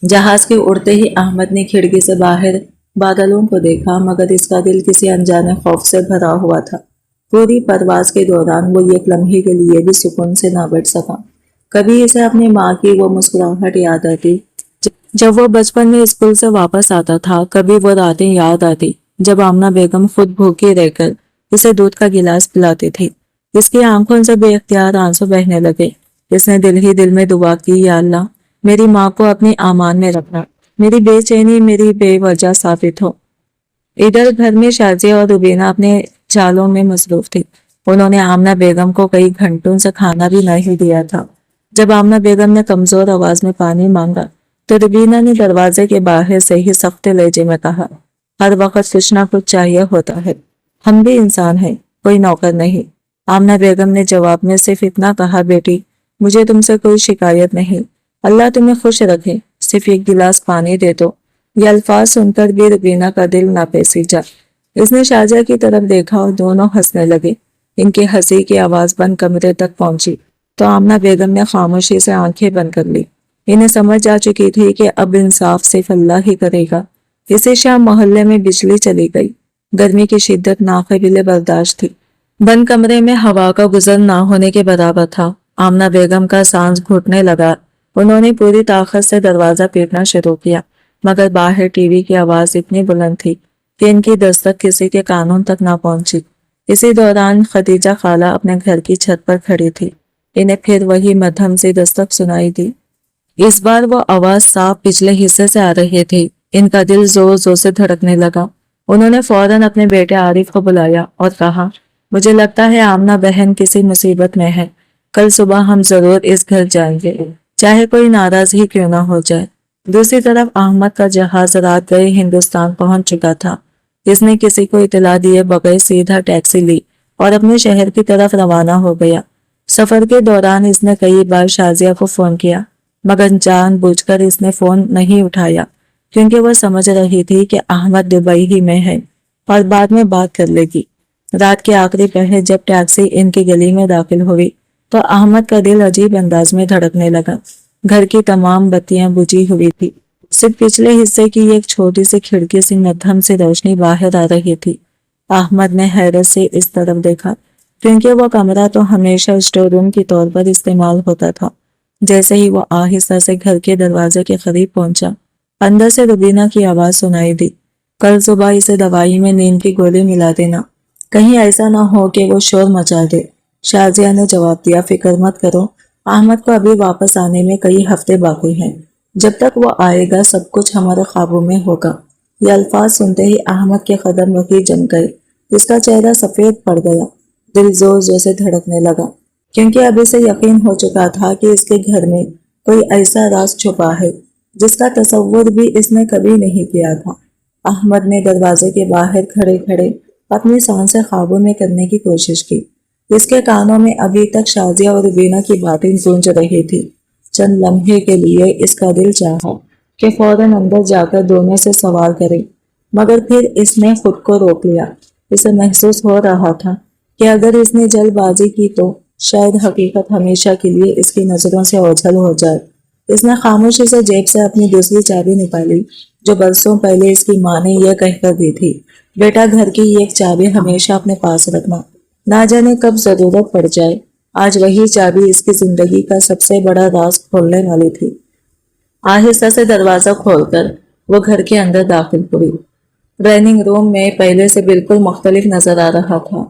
جہاز کے اڑتے ہی احمد نے کھڑکی سے باہر بادلوں کو دیکھا، مگر اس کا دل کسی انجانے خوف سے بھرا ہوا تھا۔ پوری پرواز کے دوران وہ ایک لمحے کے لیے بھی سکون سے نہ بیٹھ سکا۔ کبھی اسے اپنی ماں کی وہ مسکراہٹ یاد آتی جب وہ بچپن میں اسکول سے واپس آتا تھا، کبھی وہ راتیں یاد آتی جب آمنہ بیگم خود بھوکی رہ کر اسے دودھ کا گلاس پلاتی تھی۔ اس کی آنکھوں سے بے اختیار آنسو بہنے لگے۔ اس نے دل ہی دل میں دعا کی، یا اللہ میری ماں کو اپنی امان میں رکھنا، میری بے چینی میری بے وجہ ثابت ہو۔ ادھر گھر میں شازیہ اور روبینہ اپنے چالوں میں مصروف تھی۔ انہوں نے آمنہ بیگم کو کئی گھنٹوں سے کھانا بھی نہیں دیا تھا۔ جب آمنہ بیگم نے کمزور آواز میں پانی مانگا تو روبینہ نے دروازے کے باہر سے ہی سخت لہجے میں کہا، ہر وقت کچھ نہ کچھ چاہیے ہوتا ہے، ہم بھی انسان ہیں، کوئی نوکر نہیں۔ آمنہ بیگم نے جواب میں صرف اتنا کہا، بیٹی مجھے تم سے کوئی شکایت نہیں، اللہ تمہیں خوش رکھے، صرف ایک گلاس پانی دے دو۔ یہ الفاظ سن کر بھی روبینہ کا دل نہ پیسیجا۔ اس نے شازیہ کی طرف دیکھا اور دونوں ہنسنے لگے۔ ان کی ہنسی کی آواز بند کمرے تک پہنچی تو آمنہ بیگم نے خاموشی سے آنکھیں بند کر لی۔ انہیں سمجھ آ چکی تھی کہ اب انصاف صرف اللہ ہی کرے گا۔ اسی شام محلے میں بجلی چلی گئی۔ گرمی کی شدت ناقابل برداشت تھی۔ بند کمرے میں ہوا کا گزر نہ ہونے کے برابر تھا۔ آمنہ بیگم کا سانس گھٹنے لگا۔ انہوں نے پوری طاقت سے دروازہ پیٹنا شروع کیا، مگر باہر ٹی وی کی آواز اتنی بلند تھی کہ ان کی دستک کسی کے کانوں تک نہ پہنچی۔ اسی دوران خدیجہ خالہ اپنے گھر کی چھت پر کھڑی تھی۔ انہیں پھر وہی مدھم سی دستک سنائی دی۔ اس بار وہ آواز صاف پچھلے حصے سے آ رہی تھی۔ ان کا دل زور زور سے دھڑکنے لگا۔ انہوں نے فوراً اپنے بیٹے عارف کو بلایا اور کہا، مجھے لگتا ہے آمنہ بہن کسی مصیبت میں ہے، کل صبح ہم ضرور اس گھر جائیں گے، چاہے کوئی ناراض ہی کیوں نہ ہو جائے۔ دوسری طرف احمد کا جہاز رات گئے ہندوستان پہنچ چکا تھا۔ اس نے کسی کو اطلاع دیے بغیر سیدھا ٹیکسی لی اور اپنے شہر کی طرف روانہ ہو گیا۔ سفر کے دوران اس نے کئی بار شازیہ کو فون کیا، مگر جان بوجھ کر اس نے فون نہیں اٹھایا، کیونکہ وہ سمجھ رہی تھی کہ احمد دبئی ہی میں ہے اور بعد میں بات کر لے گی۔ رات کے آخری پہر جب ٹیکسی ان کی گلی میں داخل ہوئی تو احمد کا دل عجیب انداز میں دھڑکنے لگا۔ گھر کی تمام بتیاں بجھی ہوئی تھی، صرف پچھلے حصے کی ایک چھوٹی سی کھڑکی سے مدھم سے روشنی باہر آ رہی تھی۔ احمد نے حیرت سے اس طرف دیکھا، کیونکہ وہ کمرہ تو ہمیشہ اسٹور روم کے طور پر استعمال ہوتا تھا۔ جیسے ہی وہ آہستہ سے گھر کے دروازے کے قریب پہنچا، اندر سے روبینہ کی آواز سنائی دی، کل صبح اسے دوائی میں نیند کی گولی ملا دینا، کہیں ایسا نہ ہو کہ وہ شور مچا دے۔ شازیہ نے جواب دیا، فکر مت کرو، احمد کو ابھی واپس آنے میں کئی ہفتے باقی ہیں، جب تک وہ آئے گا سب کچھ ہمارے قابو میں ہوگا۔ یہ الفاظ سنتے ہی احمد کے قدم وہی جم گئے۔ اس کا چہرہ سفید پڑ گیا، دل زور زور سے دھڑکنے لگا، کیونکہ اب اسے یقین ہو چکا تھا کہ اس کے گھر میں کوئی ایسا راز چھپا ہے جس کا تصور بھی اس نے کبھی نہیں کیا تھا۔ احمد نے دروازے کے باہر کھڑے کھڑے اپنی سانسیں قابو میں کرنے کی کوشش کی۔ اس کے کانوں میں ابھی تک شازیہ اور روبینہ کی باتیں گونج رہی تھی۔ چند لمحے کے لیے اس کا دل چاہا کہ فوراً اندر جا کر دونوں سے سوال کرے، مگر پھر اس نے خود کو روک لیا۔ اسے محسوس ہو رہا تھا کہ اگر اس نے جلد بازی کی تو شاید حقیقت ہمیشہ کے لیے اس کی نظروں سے اوجھل ہو جائے۔ اس نے خاموشی سے جیب سے اپنی دوسری چابی نکالی، جو برسوں پہلے اس کی ماں نے یہ کہہ کر دی تھی، بیٹا گھر کی ایک چابی ہمیشہ اپنے پاس رکھنا، نہ جانے کب ضرورت پڑ جائے۔ آج وہی چابی اس کی زندگی کا سب سے بڑا راز کھولنے والی تھی۔ آہستہ سے دروازہ کھول کر وہ گھر کے اندر داخل ہوئی۔ ڈائننگ روم میں پہلے سے بالکل مختلف نظر آ رہا تھا۔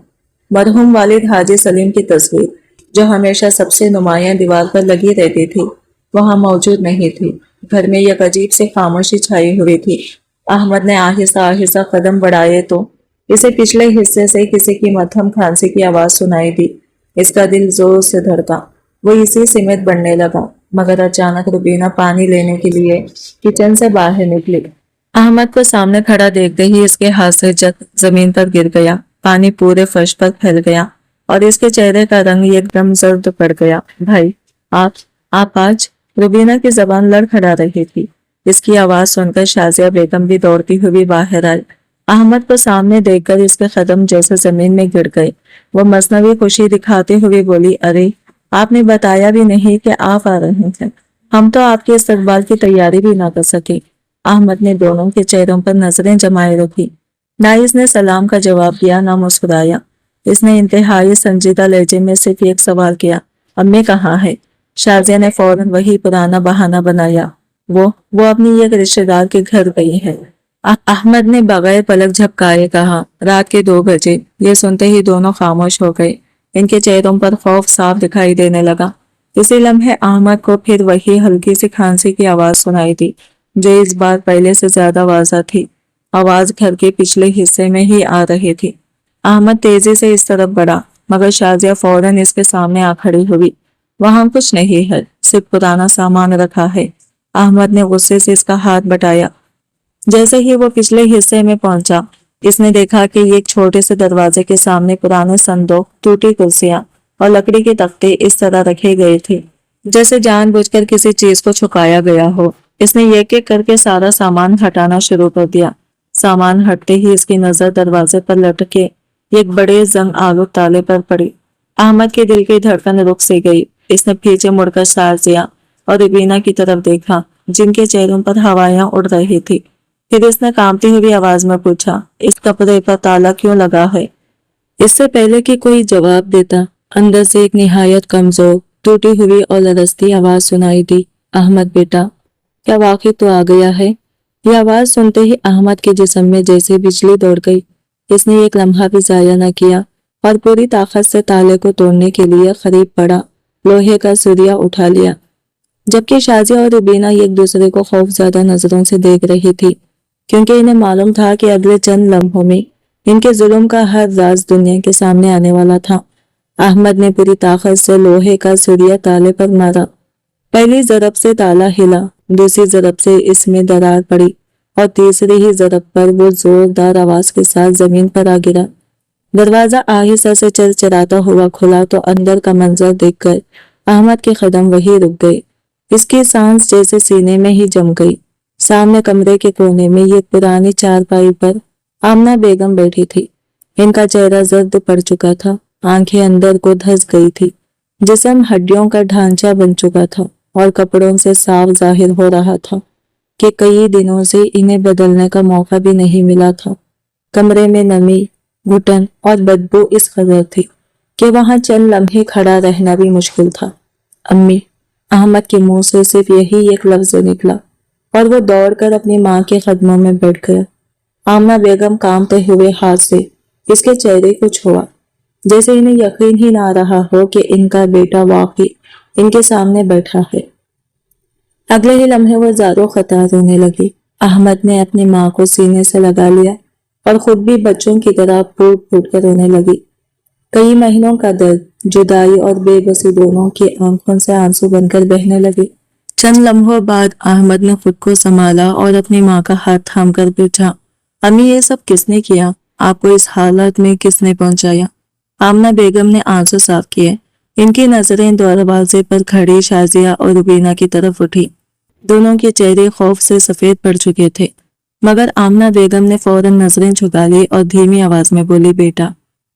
مرحوم والد حاجی سلیم کی تصویر، جو ہمیشہ سب سے نمایاں دیوار پر لگی رہتی تھی، وہاں موجود نہیں تھی۔ گھر میں ایک عجیب سی خاموشی چھائی ہوئی تھی۔ احمد نے آہستہ آہستہ قدم بڑھائے تو اسے پچھلے حصے سے کسی کی مدھم کھانسی کی آواز سنائی دی۔ اس کا دل زور سے دھڑکا، وہ اسی سمت بڑھنے لگا، مگر اچانک روبینہ پانی لینے کے لیے کچن سے باہر نکلی۔ احمد کو سامنے کھڑا دیکھتے ہی اس کے ہاتھ سے جگ زمین پر گر گیا، پانی پورے فرش پر پھیل گیا اور اس کے چہرے کا رنگ ایک دم زرد پڑ گیا۔ بھائی، آپ آج؟ روبینہ کی زبان لڑکھڑا رہی تھی۔ اس کی آواز سن کر شازیہ بیگم بھی دوڑتی ہوئی باہر آئی۔ احمد کو سامنے دیکھ کر اس کے قدم جیسے زمین میں گر گئے۔ وہ مصنوعی خوشی دکھاتے ہوئے بولی، ارے آپ نے بتایا بھی نہیں کہ آپ آ رہے ہیں، ہم تو آپ کے استقبال کی تیاری بھی نہ کر سکے۔ احمد نے دونوں کے چہروں پر نظریں جمائے رکھی، نہ اس نے سلام کا جواب دیا نہ مسکرایا۔ اس نے انتہائی سنجیدہ لہجے میں صرف ایک سوال کیا، امی کہاں ہے؟ شازیہ نے فوراً وہی پرانا بہانہ بنایا، وہ اپنی ایک رشتہ دار کے گھر گئی ہے۔ احمد نے بغیر پلک جھپکائے کہا، رات کے 2 بجے۔ یہ سنتے ہی دونوں خاموش ہو گئے۔ ان کے چہروں پر خوف صاف دکھائی دینے لگا۔ اسی لمحے احمد کو پھر وہی ہلکی سی کھانسی کی آواز سنائی دی، جو اس بار پہلے سے زیادہ واضح تھی۔ آواز گھر کے پچھلے حصے میں ہی آ رہی تھی۔ احمد تیزی سے اس طرف بڑھا، مگر شازیہ فوراً اس کے سامنے آ کھڑی ہوئی۔ وہاں کچھ نہیں ہے، صرف پرانا سامان رکھا ہے۔ احمد نے غصے سے اس کا ہاتھ بٹایا۔ جیسے ہی وہ پچھلے حصے میں پہنچا، اس نے دیکھا کہ ایک چھوٹے سے دروازے کے سامنے پرانے صندوق، ٹوٹی کرسیاں اور لکڑی کے تختے اس طرح رکھے گئے تھے جیسے جان بوجھ کر کسی چیز کو چھپایا گیا ہو۔ اس نے ایک ایک کر کے سارا سامان ہٹانا شروع کر دیا۔ سامان ہٹتے ہی اس کی نظر دروازے پر لٹکے ایک بڑے زنگ آلود تالے پر پڑی۔ احمد کے دل کی دھڑکن رک سی گئی۔ اس نے پیچھے مڑ کر شازیہ اور روبینہ کی طرف دیکھا، جن کے چہروں پر ہوائیاں اڑ رہی تھی۔ پھر اس نے کانپتی ہوئی آواز میں پوچھا، اس کپڑے پر تالا کیوں لگا ہے؟ اس سے پہلے کہ کوئی جواب دیتا، اندر سے ایک نہایت کمزور، ٹوٹی ہوئی اور لرزتی آواز سنائی دی، احمد بیٹا، کیا واقعی تو آ گیا ہے؟ یہ آواز سنتے ہی احمد کے جسم میں جیسے بجلی دوڑ گئی۔ اس نے ایک لمحہ بھی ضائع نہ کیا اور پوری طاقت سے تالے کو توڑنے کے لیے قریب پڑا، لوہے کا سوریا اٹھا لیا۔ جبکہ شازیہ اور روبینہ ایک دوسرے کو خوفزدہ نظروں سے دیکھ رہی تھی، کیونکہ انہیں معلوم تھا کہ اگلے چند لمحوں میں ان کے ظلم کا ہر راز دنیا کے سامنے آنے والا تھا۔ احمد نے پوری طاقت سے لوہے کا سوریا تالے پر مارا۔ پہلی ضرب سے تالا ہلا، دوسری ضرب سے اس میں درار پڑی اور تیسری ہی ضرب پر وہ زوردار آواز کے ساتھ زمین پر آ گرا۔ دروازہ آہستہ سے چرچراتا ہوا کھلا تو اندر کا منظر دیکھ کر احمد کے قدم وہی رک گئے۔ اس کی سانس جیسے سینے میں ہی جم گئی۔ سامنے کمرے کے کونے میں ایک پرانی چارپائی پر آمنہ بیگم بیٹھی تھی۔ ان کا چہرہ زرد پڑ چکا تھا، آنکھیں اندر کو دھس گئی تھی، جسم ہڈیوں کا ڈھانچہ بن چکا تھا اور کپڑوں سے صاف ظاہر ہو رہا تھا کہ کئی دنوں سے انہیں بدلنے کا موقع بھی نہیں ملا تھا۔ کمرے میں نمی، گھٹن اور بدبو اس قدر تھی کہ وہاں چند لمحے کھڑا رہنا بھی مشکل تھا۔ امی! احمد کے منہ سے صرف یہی ایک لفظ نکلا اور وہ دوڑ کر اپنی ماں کے قدموں میں بیٹھ گیا۔ آمنہ بیگم کانپتے ہوئے ہاتھ سے اس کے چہرے کو چھوا، جیسے انہیں یقین ہی نہ رہا ہو کہ ان کا بیٹا واقعی ان کے سامنے بیٹھا ہے۔ اگلے ہی لمحے وہ زاروں قطار رونے لگی۔ احمد نے اپنی ماں کو سینے سے لگا لیا اور خود بھی بچوں کی طرح پھوٹ پھوٹ کر رونے لگی۔ کئی مہینوں کا درد، جدائی اور بے بسی دونوں کی آنکھوں سے آنسو بن کر بہنے لگے۔ چند لمحوں بعد احمد نے خود کو سنبھالا اور اپنی ماں کا ہاتھ تھام کر پوچھا، امی یہ سب کس نے کیا؟ آپ کو اس حالت میں کس نے پہنچایا؟ آمنہ بیگم نے آنسو صاف کیے۔ ان کی نظریں دروازے پر کھڑی شازیہ اور روبینہ کی طرف اٹھی۔ دونوں کے چہرے خوف سے سفید پڑ چکے تھے، مگر آمنہ بیگم نے فوراً نظریں جھکا لی اور دھیمی آواز میں بولی، بیٹا،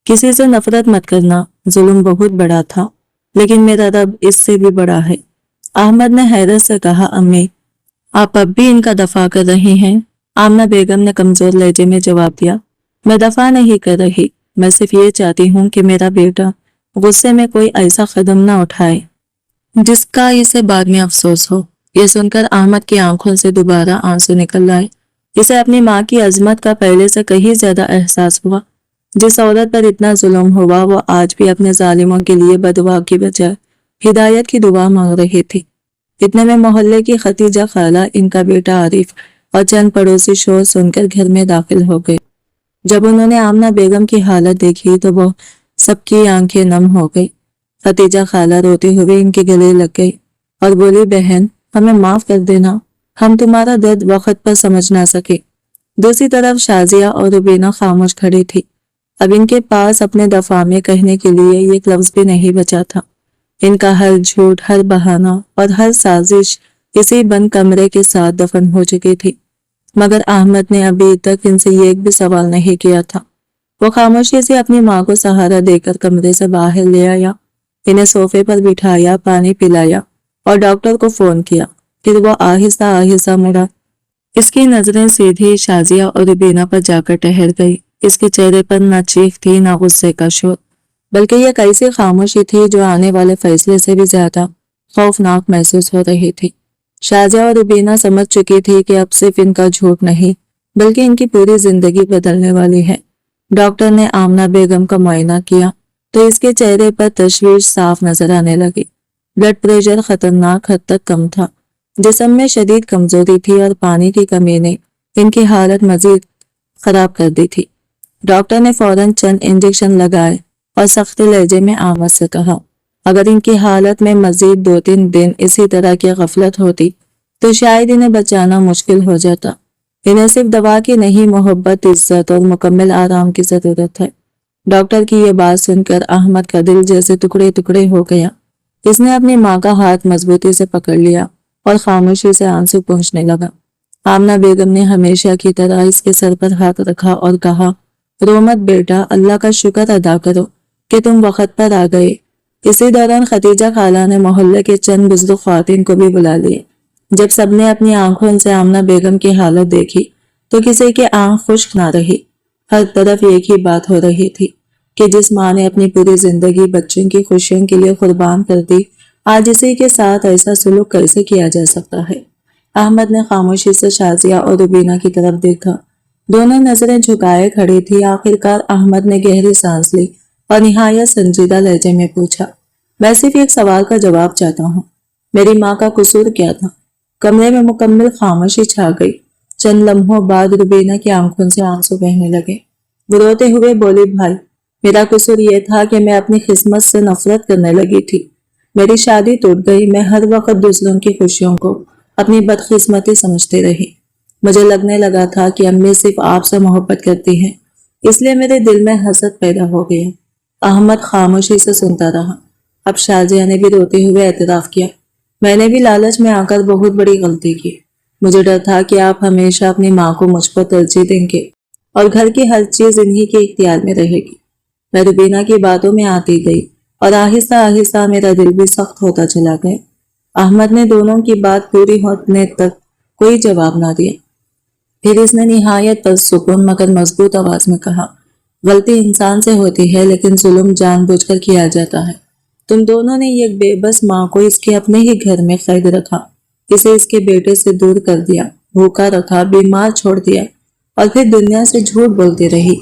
کسی سے نفرت مت کرنا، ظلم بہت بڑا تھا، لیکن میرا رب اس سے بھی بڑا ہے۔ احمد نے حیرت سے کہا، امی، آپ اب بھی ان کا دفاع کر رہی ہیں؟ آمنہ بیگم نے کمزور لہجے میں جواب دیا، میں دفاع نہیں کر رہی، میں صرف یہ چاہتی ہوں کہ میرا بیٹا غصے میں کوئی ایسا قدم نہ اٹھائے جس کا اسے بعد میں افسوس ہو۔ یہ سن کر احمد کی آنکھوں سے دوبارہ آنسو نکل آئے۔ اسے اپنی ماں کی عظمت کا پہلے سے کہیں زیادہ احساس ہوا۔ جس عورت پر اتنا ظلم ہوا وہ آج بھی اپنے ظالموں کے لیے بددعا کی بجائے ہدایت کی دعا مانگ رہی تھی۔ اتنے میں محلے کی ختیجہ خالہ، ان کا بیٹا عارف اور چند پڑوسی شور سن کر گھر میں داخل ہو گئے۔ جب انہوں نے آمنہ بیگم کی حالت دیکھی تو وہ سب کی آنکھیں نم ہو گئی۔ ختیجہ خالہ روتے ہوئے ان کے گلے لگ گئی اور بولی، بہن، ہمیں معاف کر دینا، ہم تمہارا درد وقت پر سمجھ نہ سکے۔ دوسری طرف شازیہ اور روبینہ خاموش کھڑی تھی۔ اب ان کے پاس اپنے دفاع میں کہنے کے لیے ایک لفظ بھی نہیں بچا تھا۔ ان کا ہر جھوٹ، ہر بہانہ اور ہر سازش اسی بند کمرے کے ساتھ دفن ہو چکی تھی، مگر احمد نے ابھی تک ان سے ایک بھی سوال نہیں کیا تھا۔ وہ خاموشی سے اپنی ماں کو سہارا دے کر کمرے سے باہر لے آیا، انہیں صوفے پر بٹھایا، پانی پلایا اور ڈاکٹر کو فون کیا۔ پھر وہ آہستہ آہستہ مڑا۔ اس کی نظریں سیدھی شازیہ اور روبینہ پر جا کر ٹھہر گئی۔ اس کے چہرے پر نہ چیخ تھی نہ غصے کا شور، بلکہ یہ ایسی خاموشی تھی جو آنے والے فیصلے سے بھی زیادہ خوفناک محسوس ہو رہی تھی۔ شازیہ اور روبینہ سمجھ چکی تھی کہ اب صرف ان کا جھوٹ نہیں بلکہ ان کی پوری زندگی بدلنے والی ہے۔ ڈاکٹر نے آمنہ بیگم کا معائنہ کیا تو اس کے چہرے پر تشویش صاف نظر آنے لگی۔ بلڈ پریشر خطرناک حد تک کم تھا، جسم میں شدید کمزوری تھی اور پانی کی کمی نے ان کی حالت مزید خراب کر دی تھی۔ ڈاکٹر نے فوراً چند انجیکشن لگائے اور سخت لہجے میں آمد سے کہا، اگر ان کی حالت میں مزید 2-3 دن اسی طرح کی غفلت ہوتی تو شاید انہیں بچانا مشکل ہو جاتا۔ انہیں صرف دوا کی نہیں، محبت، عزت اور مکمل آرام کی ضرورت ہے۔ ڈاکٹر کی یہ بات سن کر احمد کا دل جیسے ٹکڑے ٹکڑے ہو گیا۔ اس نے اپنی ماں کا ہاتھ مضبوطی سے پکڑ لیا اور خاموشی سے آنسو پہنچنے لگا۔ آمنہ بیگم نے ہمیشہ کی طرح اس کے سر پر ہاتھ رکھا اور کہا، رو مت بیٹا، اللہ کا شکر ادا کرو کہ تم وقت پر آ گئے۔ اسی دوران خدیجہ خالہ نے محلے کے چند بزرگ خواتین کو بھی بلا لیے۔ جب سب نے اپنی آنکھوں سے آمنہ بیگم کی حالت دیکھی تو کسی کی آنکھ خشک نہ رہی۔ ہر طرف ایک ہی بات ہو رہی تھی کہ جس ماں نے اپنی پوری زندگی بچوں کی خوشیوں کے لیے قربان کر دی، آج اسی کے ساتھ ایسا سلوک کیسے کیا جا سکتا ہے؟ احمد نے خاموشی سے شازیہ اور روبینہ کی طرف دیکھا۔ دونوں نظریں جھکائے کھڑی تھی۔ آخرکار احمد نے گہری سانس لی اور نہایت سنجیدہ لہجے میں پوچھا، میں صرف ایک سوال کا جواب چاہتا ہوں، میری ماں کا قصور کیا تھا؟ کمرے میں مکمل خاموشی چھا گئی۔ چند لمحوں بعد روبینہ کی آنکھوں سے آنسو بہنے لگے۔ وہ روتے ہوئے بولی، بھائی، میرا قصور یہ تھا کہ میں اپنی قسمت سے نفرت کرنے لگی تھی۔ میری شادی ٹوٹ گئی، میں ہر وقت دوسروں کی خوشیوں کو اپنی بدقسمتی سمجھتی رہی۔ مجھے لگنے لگا تھا کہ امی صرف آپ سے محبت کرتی ہیں، اس لیے میرے دل میں حسد پیدا ہو گیا۔ احمد خاموشی سے سنتا رہا۔ اب شازیہ نے بھی روتے ہوئے اعتراف کیا، میں نے بھی لالچ میں آ کر بہت بڑی غلطی کی۔ مجھے ڈر تھا کہ آپ ہمیشہ اپنی ماں کو مجھ پر ترجیح دیں گے اور گھر کی ہر چیز انہی کے اختیار میں رہے گی۔ میں روبینہ کی باتوں میں آتی گئی اور آہستہ آہستہ میرا دل بھی سخت ہوتا چلا گیا۔ احمد نے دونوں کی بات پوری ہونے تک کوئی جواب نہ دیا۔ پھر اس نے نہایت پرسکون مگر مضبوط آواز میں کہا، غلطی انسان سے ہوتی ہے لیکن ظلم جان بوجھ کر کیا جاتا ہے۔ تم دونوں نے ایک بے بس ماں کو اس کے اپنے ہی گھر میں قید رکھا، اسے اس کے بیٹے سے دور کر دیا، بھوکا رکھا، بیمار چھوڑ دیا اور پھر دنیا سے جھوٹ بولتی رہی۔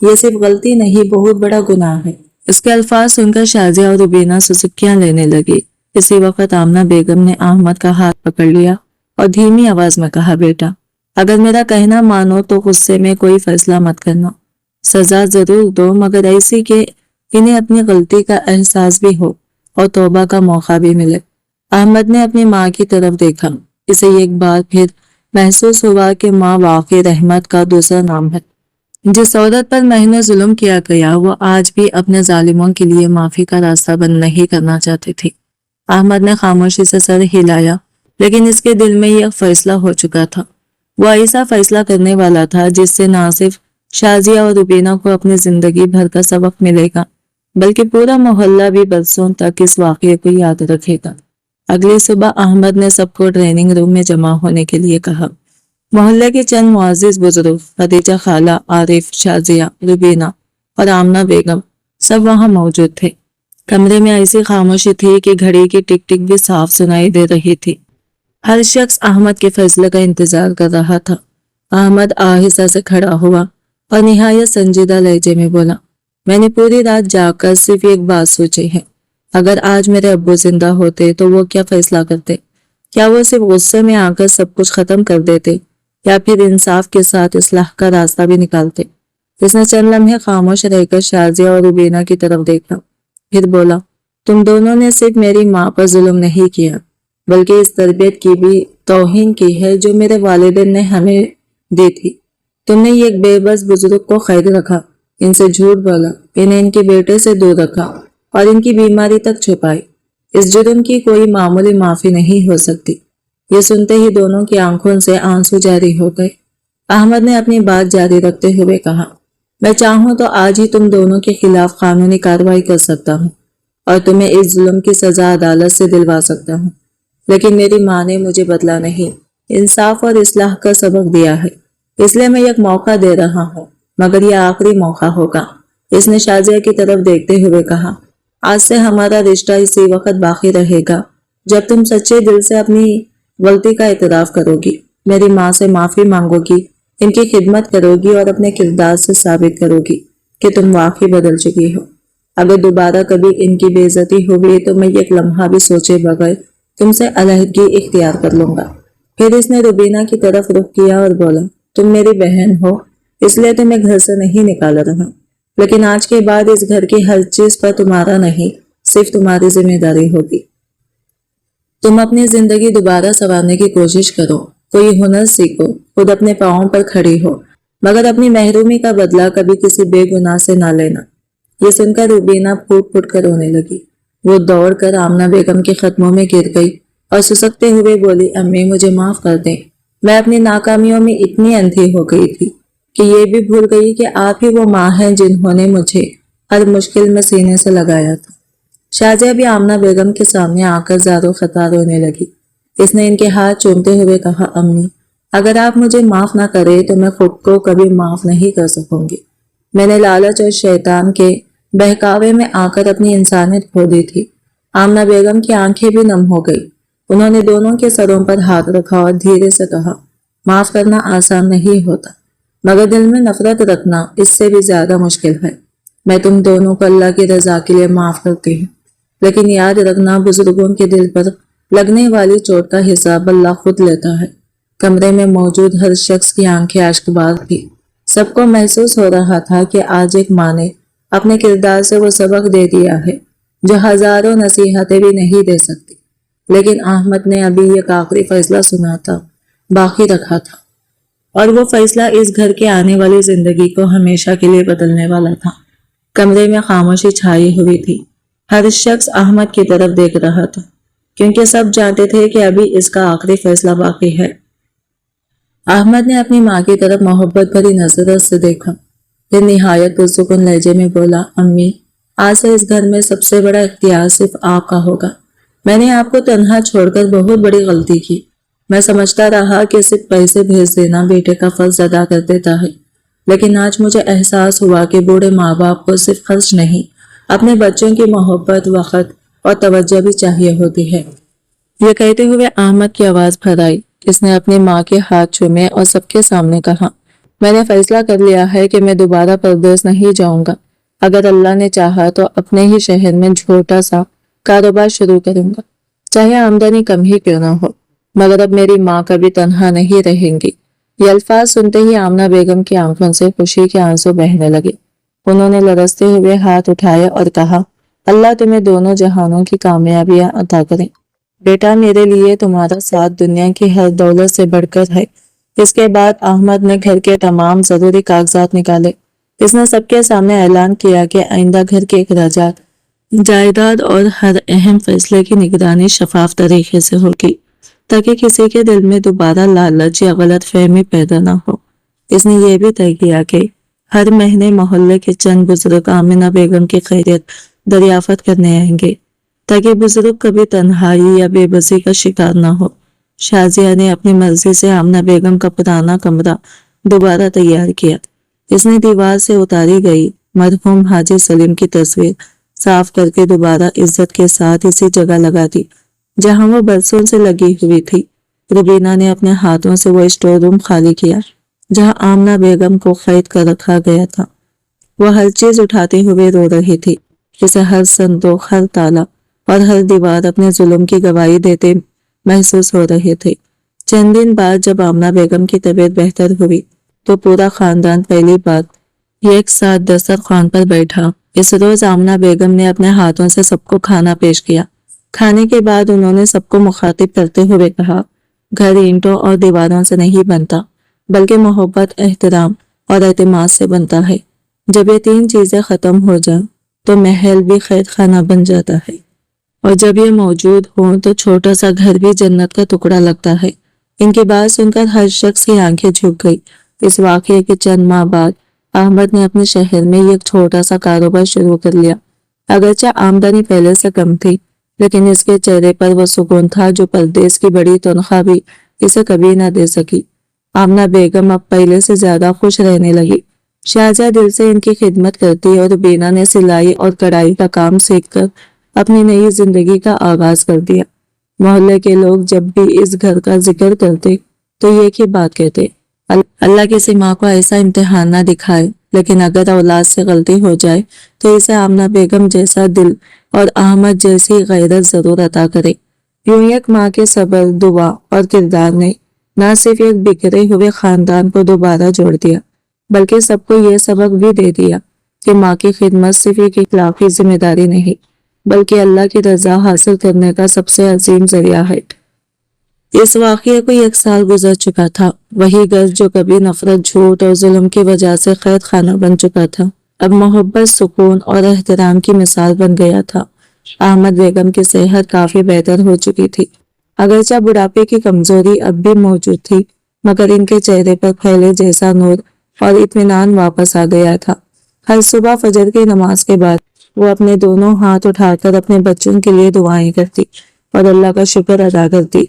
یہ صرف غلطی نہیں، بہت بڑا گناہ ہے۔ اس کے الفاظ سن کر شازیہ اور روبینہ سسکیاں لینے لگی۔ اسی وقت آمنہ بیگم نے احمد کا ہاتھ پکڑ لیا اور دھیمی آواز میں کہا، بیٹا، اگر میرا کہنا مانو تو غصے میں کوئی فیصلہ مت کرنا۔ سزا ضرور دو مگر ایسی کہ انہیں اپنی غلطی کا احساس بھی ہو اور توبہ کا موقع بھی ملے۔ احمد نے اپنی ماں کی طرف دیکھا۔ اسے ایک بار پھر محسوس ہوا کہ ماں واقعی رحمت کا دوسرا نام ہے۔ جس عورت پر مہینوں ظلم کیا گیا وہ آج بھی اپنے ظالموں کے لیے معافی کا راستہ بند نہیں کرنا چاہتی تھی۔ احمد نے خاموشی سے سر ہلایا، لیکن اس کے دل میں یہ فیصلہ ہو چکا تھا۔ وہ ایسا فیصلہ کرنے والا تھا جس سے نہ صرف شازیہ اور روبینہ کو اپنی زندگی بھر کا سبق ملے گا بلکہ پورا محلہ بھی برسوں تک اس واقعے کو یاد رکھے گا۔ اگلی صبح احمد نے سب کو ٹریننگ روم میں جمع ہونے کے لیے کہا۔ محلے کے چند معزز بزرگ، خدیجہ خالہ، عارف، شازیہ، روبینہ اور آمنہ بیگم سب وہاں موجود تھے۔ کمرے میں ایسی خاموشی تھی کہ گھڑی کی ٹک ٹک بھی صاف سنائی دے رہی تھی۔ ہر شخص احمد کے فیصلے کا انتظار کر رہا تھا۔ احمد آہستہ سے کھڑا ہوا اور نہایت سنجیدہ لہجے میں بولا، میں نے پوری رات جاگ کر صرف ایک بات سوچی ہے، اگر آج میرے ابو زندہ ہوتے تو وہ کیا فیصلہ کرتے؟ کیا وہ صرف غصے میں آ کر سب کچھ ختم کر دیتے یا پھر انصاف کے ساتھ اصلاح کا راستہ بھی نکالتے؟ اس نے چند لمحے خاموش رہ کر شازیہ اور روبینہ کی طرف دیکھا، پھر بولا، تم دونوں نے صرف میری ماں پر ظلم نہیں کیا بلکہ اس تربیت کی بھی توہین کی ہے جو میرے والدین نے ہمیں دی تھی۔ تم نے ایک بے بس بزرگ کو قید رکھا، ان سے جھوٹ بولا، انہیں ان کے بیٹے سے دور رکھا اور ان کی بیماری تک چھپائی۔ اس جرم کی کوئی معمولی معافی نہیں ہو سکتی۔ یہ سنتے ہی دونوں کی آنکھوں سے آنسو جاری ہو گئے۔ احمد نے اپنی بات جاری رکھتے ہوئے کہا، میں چاہوں تو آج ہی تم دونوں کے خلاف قانونی کارروائی کر سکتا ہوں اور تمہیں اس ظلم کی سزا عدالت سے دلوا سکتا ہوں، لیکن میری ماں نے مجھے بدلہ نہیں، انصاف اور اصلاح کا سبق دیا ہے، اس لیے میں ایک موقع دے رہا ہوں۔ مگر یہ آخری موقع ہوگا۔ اس نے شازیہ کی طرف دیکھتے ہوئے کہا، آج سے ہمارا رشتہ اسی وقت باقی رہے گا جب تم سچے دل سے اپنی غلطی کا اعتراف کرو گی، میری ماں سے معافی مانگو گی، ان کی خدمت کرو گی اور اپنے کردار سے ثابت کرو گی کہ تم واقعی بدل چکی ہو۔ اگر دوبارہ کبھی ان کی بے عزتی ہوگی تو میں ایک لمحہ بھی سوچے بغیر تم سے علیحدگی اختیار کر لوں گا۔ پھر اس نے روبینہ کی طرف رخ کیا اور بولا، تم میری بہن ہو اس لیے تمہیں گھر سے نہیں نکال رہا، لیکن آج کے بعد اس گھر کی ہر چیز پر تمہارا نہیں، صرف تمہاری ذمہ داری ہوگی۔ تم اپنی زندگی دوبارہ سنوارنے کی کوشش کرو، کوئی ہنر سیکھو، خود اپنے پاؤں پر کھڑی ہو، مگر اپنی محرومی کا بدلہ کبھی کسی بے گناہ سے نہ لینا۔ یہ سن کر روبینہ پھوٹ پھوٹ کر رونے لگی۔ وہ دوڑ کر آمنہ بیگم کے قدموں میں گر گئی اور سسکتے ہوئے بولی، امی مجھے معاف کر دیں، میں اپنی ناکامیوں میں اتنی اندھی ہو گئی تھی کہ یہ بھی بھول گئی کہ آپ ہی وہ ماں ہیں جنہوں نے مجھے ہر مشکل میں سینے سے لگایا تھا۔ شازیہ بھی آمنہ بیگم کے سامنے آ کر زاروں خطا رونے لگی۔ اس نے ان کے ہاتھ چومتے ہوئے کہا، امی اگر آپ مجھے معاف نہ کرے تو میں خود کو کبھی معاف نہیں کر سکوں گی۔ میں نے لالچ اور شیطان کے بہکاوے میں آ کر اپنی انسانیت کھو دی تھی۔ آمنہ بیگم کی آنکھیں بھی نم ہو گئی۔ انہوں نے دونوں کے سروں پر ہاتھ رکھا اور دھیرے سے کہا، معاف کرنا آسان نہیں ہوتا، مگر دل میں نفرت رکھنا اس سے بھی زیادہ مشکل ہے۔ میں تم دونوں کو اللہ کی رضا کے لیے معاف کرتی ہوں، لیکن یاد رکھنا بزرگوں کے دل پر لگنے والی چوٹ کا حساب اللہ خود لیتا ہے۔ کمرے میں موجود ہر شخص کی آنکھیں اشکبار تھی۔ سب کو محسوس ہو رہا تھا کہ آج ایک ماں نے اپنے کردار سے وہ سبق دے دیا ہے جو ہزاروں نصیحتیں بھی نہیں دے سکتی۔ لیکن احمد نے ابھی ایک آخری فیصلہ سنا تھا، باقی رکھا تھا، اور وہ فیصلہ اس گھر کے آنے والی زندگی کو ہمیشہ کے لیے بدلنے والا تھا۔ کمرے میں خاموشی چھائی ہوئی تھی۔ ہر شخص احمد کی طرف دیکھ رہا تھا، کیونکہ سب جانتے تھے کہ ابھی اس کا آخری فیصلہ باقی ہے۔ احمد نے اپنی ماں کی طرف محبت بھری نظروں سے دیکھا، پھر نہایت پرسکون لہجے میں بولا، امی آج سے اس گھر میں سب سے بڑا اختیار صرف آپ کا ہوگا۔ میں نے آپ کو تنہا چھوڑ کر بہت بڑی غلطی کی۔ میں سمجھتا رہا کہ صرف پیسے بھیج دینا بیٹے کا فرض ادا کر دیتا ہے، لیکن آج مجھے احساس ہوا کہ بوڑھے ماں باپ کو صرف خرچ نہیں، اپنے بچوں کی محبت، وقت اور توجہ بھی چاہیے ہوتی ہے۔ یہ کہتے ہوئے احمد کی آواز بھر آئی۔ اس نے اپنی ماں کے ہاتھ چومے اور سب کے سامنے کہا، میں نے فیصلہ کر لیا ہے کہ میں دوبارہ پردیس نہیں جاؤں گا۔ اگر اللہ نے چاہا تو اپنے ہی شہر میں چھوٹا سا کاروبار شروع کروں گا، چاہے آمدنی کم ہی کیوں نہ ہو، مگر اب میری ماں کبھی تنہا نہیں رہیں گی۔ یہ الفاظ سنتے ہی آمنہ بیگم کی آنکھوں سے خوشی کے آنسو بہنے لگے۔ انہوں نے لرزتے ہوئے ہاتھ اٹھائے اور کہا، اللہ تمہیں دونوں جہانوں کی کامیابیاں عطا کرے۔ بیٹا میرے لیے تمہارا ساتھ دنیا کی ہر دولت سے بڑھ کر ہے۔ اس کے بعد احمد نے گھر کے تمام ضروری کاغذات نکالے۔ اس نے سب کے سامنے اعلان کیا کہ آئندہ گھر کے اخراجات، جائیداد اور ہر اہم فیصلے کی نگرانی شفاف طریقے سے ہوگی، تاکہ کسی کے دل میں دوبارہ لالچ یا غلط فہمی پیدا نہ ہو۔ اس نے یہ بھی طے کیا کہ ہر مہینے محلے کے چند بزرگ آمنہ بیگم کی خیریت دریافت کرنے آئیں گے، تاکہ بزرگ کبھی تنہائی یا بے بسی کا شکار نہ ہو۔ شازیہ نے اپنی مرضی سے آمنہ بیگم کا پرانا کمرہ دوبارہ تیار کیا۔ اس نے دیوار سے اتاری گئی مرحوم حاجی سلیم کی تصویر صاف کر کے دوبارہ عزت کے ساتھ اسی جگہ لگا دی جہاں وہ برسوں سے لگی ہوئی تھی۔ روبینہ نے اپنے ہاتھوں سے وہ اسٹور روم خالی کیا جہاں آمنہ بیگم کو قید کر رکھا گیا تھا۔ وہ ہر چیز اٹھاتے ہوئے رو رہی تھی، جسے ہر صندوق، ہر تالا اور ہر دیوار اپنے ظلم کی گواہی دیتے محسوس ہو رہے تھے۔ چند دن بعد جب آمنہ بیگم کی طبیعت بہتر ہوئی تو پورا خاندان پہلی بار ایک ساتھ دسترخوان پر بیٹھا۔ اس روز آمنہ بیگم نے اپنے ہاتھوں سے سب کو کھانا پیش کیا۔ کھانے کے بعد انہوں نے سب کو مخاطب کرتے ہوئے کہا، گھر اینٹوں اور دیواروں سے نہیں بنتا، بلکہ محبت، احترام اور اعتماد سے بنتا ہے۔ جب یہ تین چیزیں ختم ہو جائیں تو محل بھی قید خانہ بن جاتا ہے، اور جب یہ موجود ہوں تو چھوٹا سا گھر بھی جنت کا ٹکڑا لگتا ہے۔ ان کی بات سن کر ہر شخص کی آنکھیں جھک گئی۔ اس واقعے کے چند ماہ بعد احمد نے اپنے شہر میں ایک چھوٹا سا کاروبار شروع کر لیا۔ اگرچہ آمدنی پہلے سے کم تھی، لیکن اس کے چہرے پر وہ سکون تھا جو پردیس کی بڑی تنخواہ بھی اسے کبھی نہ دے سکی۔ آمنہ بیگم اب پہلے سے زیادہ خوش رہنے لگی۔ شازیہ دل سے ان کی خدمت کرتی اور روبینہ نے سلائی اور کڑھائی کا کام سیکھ کر اپنی نئی زندگی کا آغاز کر دیا۔ محلے کے لوگ جب بھی اس گھر کا ذکر کرتے تو یہ ہی بات کہتے، اللہ کسی ماں کو ایسا امتحان نہ دکھائے، لیکن اگر اولاد سے غلطی ہو جائے تو اسے آمنہ بیگم جیسا دل اور احمد جیسی غیرت ضرور عطا کرے۔ یوں ایک ماں کے صبر، دعا اور کردار نے نہ صرف ایک بکھرے ہوئے خاندان کو دوبارہ جوڑ دیا، بلکہ سب کو یہ سبق بھی دے دیا کہ ماں کی خدمت صرف ایک اخلاقی ذمہ داری نہیں، بلکہ اللہ کی رضا حاصل کرنے کا سب سے عظیم ذریعہ ہے۔ اس واقعے کو 1 سال گزر چکا تھا۔ وہی گھر جو کبھی نفرت، جھوٹ اور ظلم کی وجہ سے قید خانہ بن چکا تھا، اب محبت، سکون اور احترام کی مثال بن گیا تھا۔ احمد بیگم کی صحت کافی بہتر ہو چکی تھی۔ اگرچہ بڑھاپے کی کمزوری اب بھی موجود تھی، مگر ان کے چہرے پر پہلے جیسا نور اور اطمینان واپس آ گیا تھا۔ ہر صبح فجر کی نماز کے بعد وہ اپنے دونوں ہاتھ اٹھا کر اپنے بچوں کے لیے دعائیں کرتی اور اللہ کا شکر ادا کرتی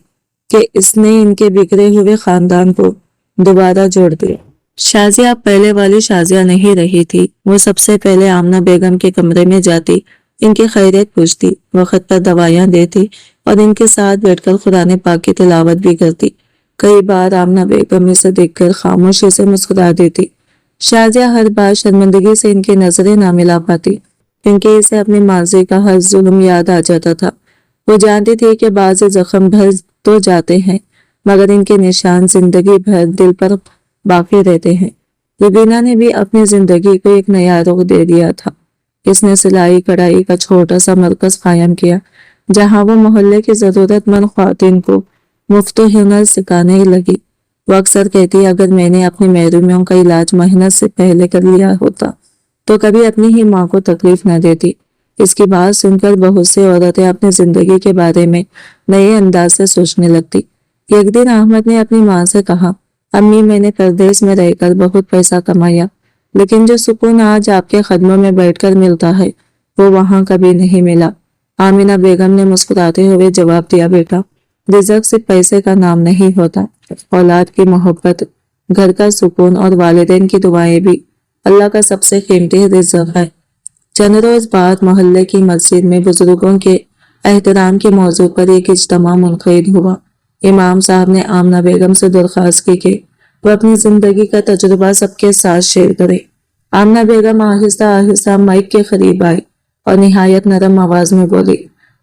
کہ اس نے ان کے بکھرے ہوئے خاندان کو دوبارہ جوڑ دیا۔ شازیہ اب پہلے والی شازیہ نہیں رہی تھی۔ وہ سب سے پہلے آمنہ بیگم کے کمرے میں جاتی، ان کی خیریت پوچھتی، وقت پر دوائیاں دیتی اور ان کے ساتھ بیٹھ کر قرآن پاک کی تلاوت بھی کرتی۔ کئی بار آمنہ بیگم اسے دیکھ کر خاموشی سے مسکرا دیتی۔ شازیہ ہر بار شرمندگی سے ان کی نظریں نہ ملا پاتی، کیونکہ اسے اپنی ماضی کا ہر ظلم یاد آ جاتا تھا۔ وہ جانتی تھی کہ بعض زخم بھر تو جاتے ہیں، مگر ان کے نشان زندگی بھر دل پر باقی رہتے ہیں۔ روبینہ نے بھی اپنی زندگی کو ایک نیا رخ دے دیا تھا۔ اس نے سلائی کڑھائی کا چھوٹا سا مرکز قائم کیا، جہاں وہ محلے کی ضرورت مند خواتین کو مفت ہنر سکھانے لگی۔ وہ اکثر کہتی، اگر میں نے اپنی محرومیوں کا علاج محنت سے پہلے کر لیا ہوتا تو کبھی اپنی ہی ماں کو تکلیف نہ دیتی۔ اس کی بات سن کر بہت سی عورتیں اپنی زندگی کے بارے میں نئے انداز سے سوچنے لگتی۔ ایک دن احمد نے اپنی ماں سے کہا، امی، میں نے پردیس میں رہ کر بہت پیسہ کمایا، لیکن جو سکون آج آپ کے قدموں میں بیٹھ کر ملتا ہے وہ وہاں کبھی نہیں ملا۔ آمنہ بیگم نے مسکراتے ہوئے جواب دیا، بیٹا، رزق صرف پیسے کا نام نہیں ہوتا، اولاد کی محبت، گھر کا سکون اور والدین کی دعائیں بھی اللہ کا سب سے قیمتی رزق ہے۔ چند روز بعد محلے کی مسجد میں بزرگوں کے احترام کے موضوع پر ایک اجتماع منعقد ہوا۔ امام صاحب نے آمنہ بیگم سے درخواست کی کہ وہ اپنی زندگی کا تجربہ سب کے ساتھ شیئر کرے۔ آمنہ بیگم آہستہ آہستہ مائک کے قریب آئی اور نہایت نرم آواز میں بولی،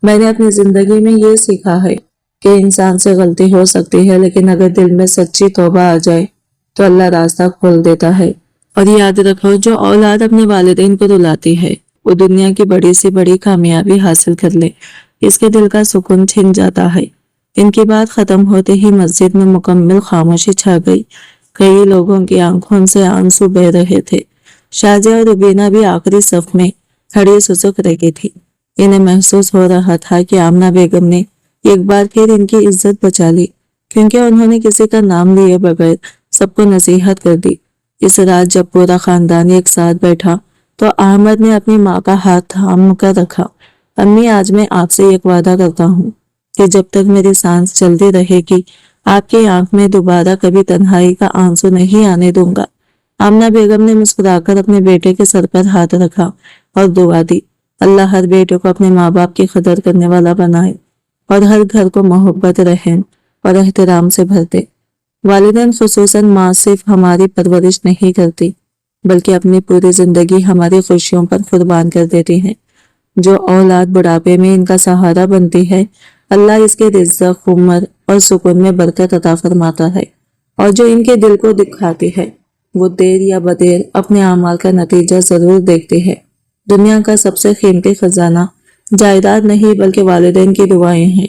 میں نے اپنی زندگی میں یہ سیکھا ہے کہ انسان سے غلطی ہو سکتی ہے، لیکن اگر دل میں سچی توبہ آ جائے تو اللہ راستہ کھول دیتا ہے۔ اور یاد رکھو، جو اولاد اپنے والدین کو رلاتی ہے وہ دنیا کی بڑی سے بڑی کامیابی حاصل کر لے، اس کے دل کا سکون چھن جاتا ہے۔ ان کی بات ختم ہوتے ہی مسجد میں مکمل خاموشی چھا گئی۔ کئی لوگوں کی آنکھوں سے آنسو بہہ رہے تھے۔ شازیہ اور روبینہ بھی آخری صف میں کھڑی سسک رہی تھی۔ انہیں محسوس ہو رہا تھا کہ آمنہ بیگم نے ایک بار پھر ان کی عزت بچا لی، کیونکہ انہوں نے کسی کا نام لیے بغیر سب کو نصیحت کر دی۔ اس رات جب پورا خاندان ایک ساتھ بیٹھا تو احمد نے اپنی ماں کا ہاتھ تھام کر رکھا، امی، آج میں آپ سے ایک وعدہ کرتا ہوں کہ جب تک میری سانس چلتی رہے گی آپ کی آنکھ میں دوبارہ کبھی تنہائی کا آنسو نہیں آنے دوں گا۔ آمنہ بیگم نے مسکرا کر اپنے بیٹے کے سر پر ہاتھ رکھا اور دعا دی، اللہ ہر بیٹے کو اپنے ماں باپ کی قدر کرنے والا بنائے اور ہر گھر کو محبت، رحم اور احترام سے بھر دے۔ والدین خصوصاً ماں صرف ہماری پرورش نہیں کرتی بلکہ اپنی پوری زندگی ہماری خوشیوں پر قربان کر دیتی ہیں۔ جو اولاد بڑھاپے میں ان کا سہارا بنتی ہے، اللہ اس کے رزق، عمر اور سکون میں برکت عطا فرماتا ہے، اور جو ان کے دل کو دکھاتی ہے وہ دیر یا بدیر اپنے اعمال کا نتیجہ ضرور دیکھتے ہیں۔ دنیا کا سب سے قیمتی خزانہ جائیداد نہیں بلکہ والدین کی دعائیں ہیں۔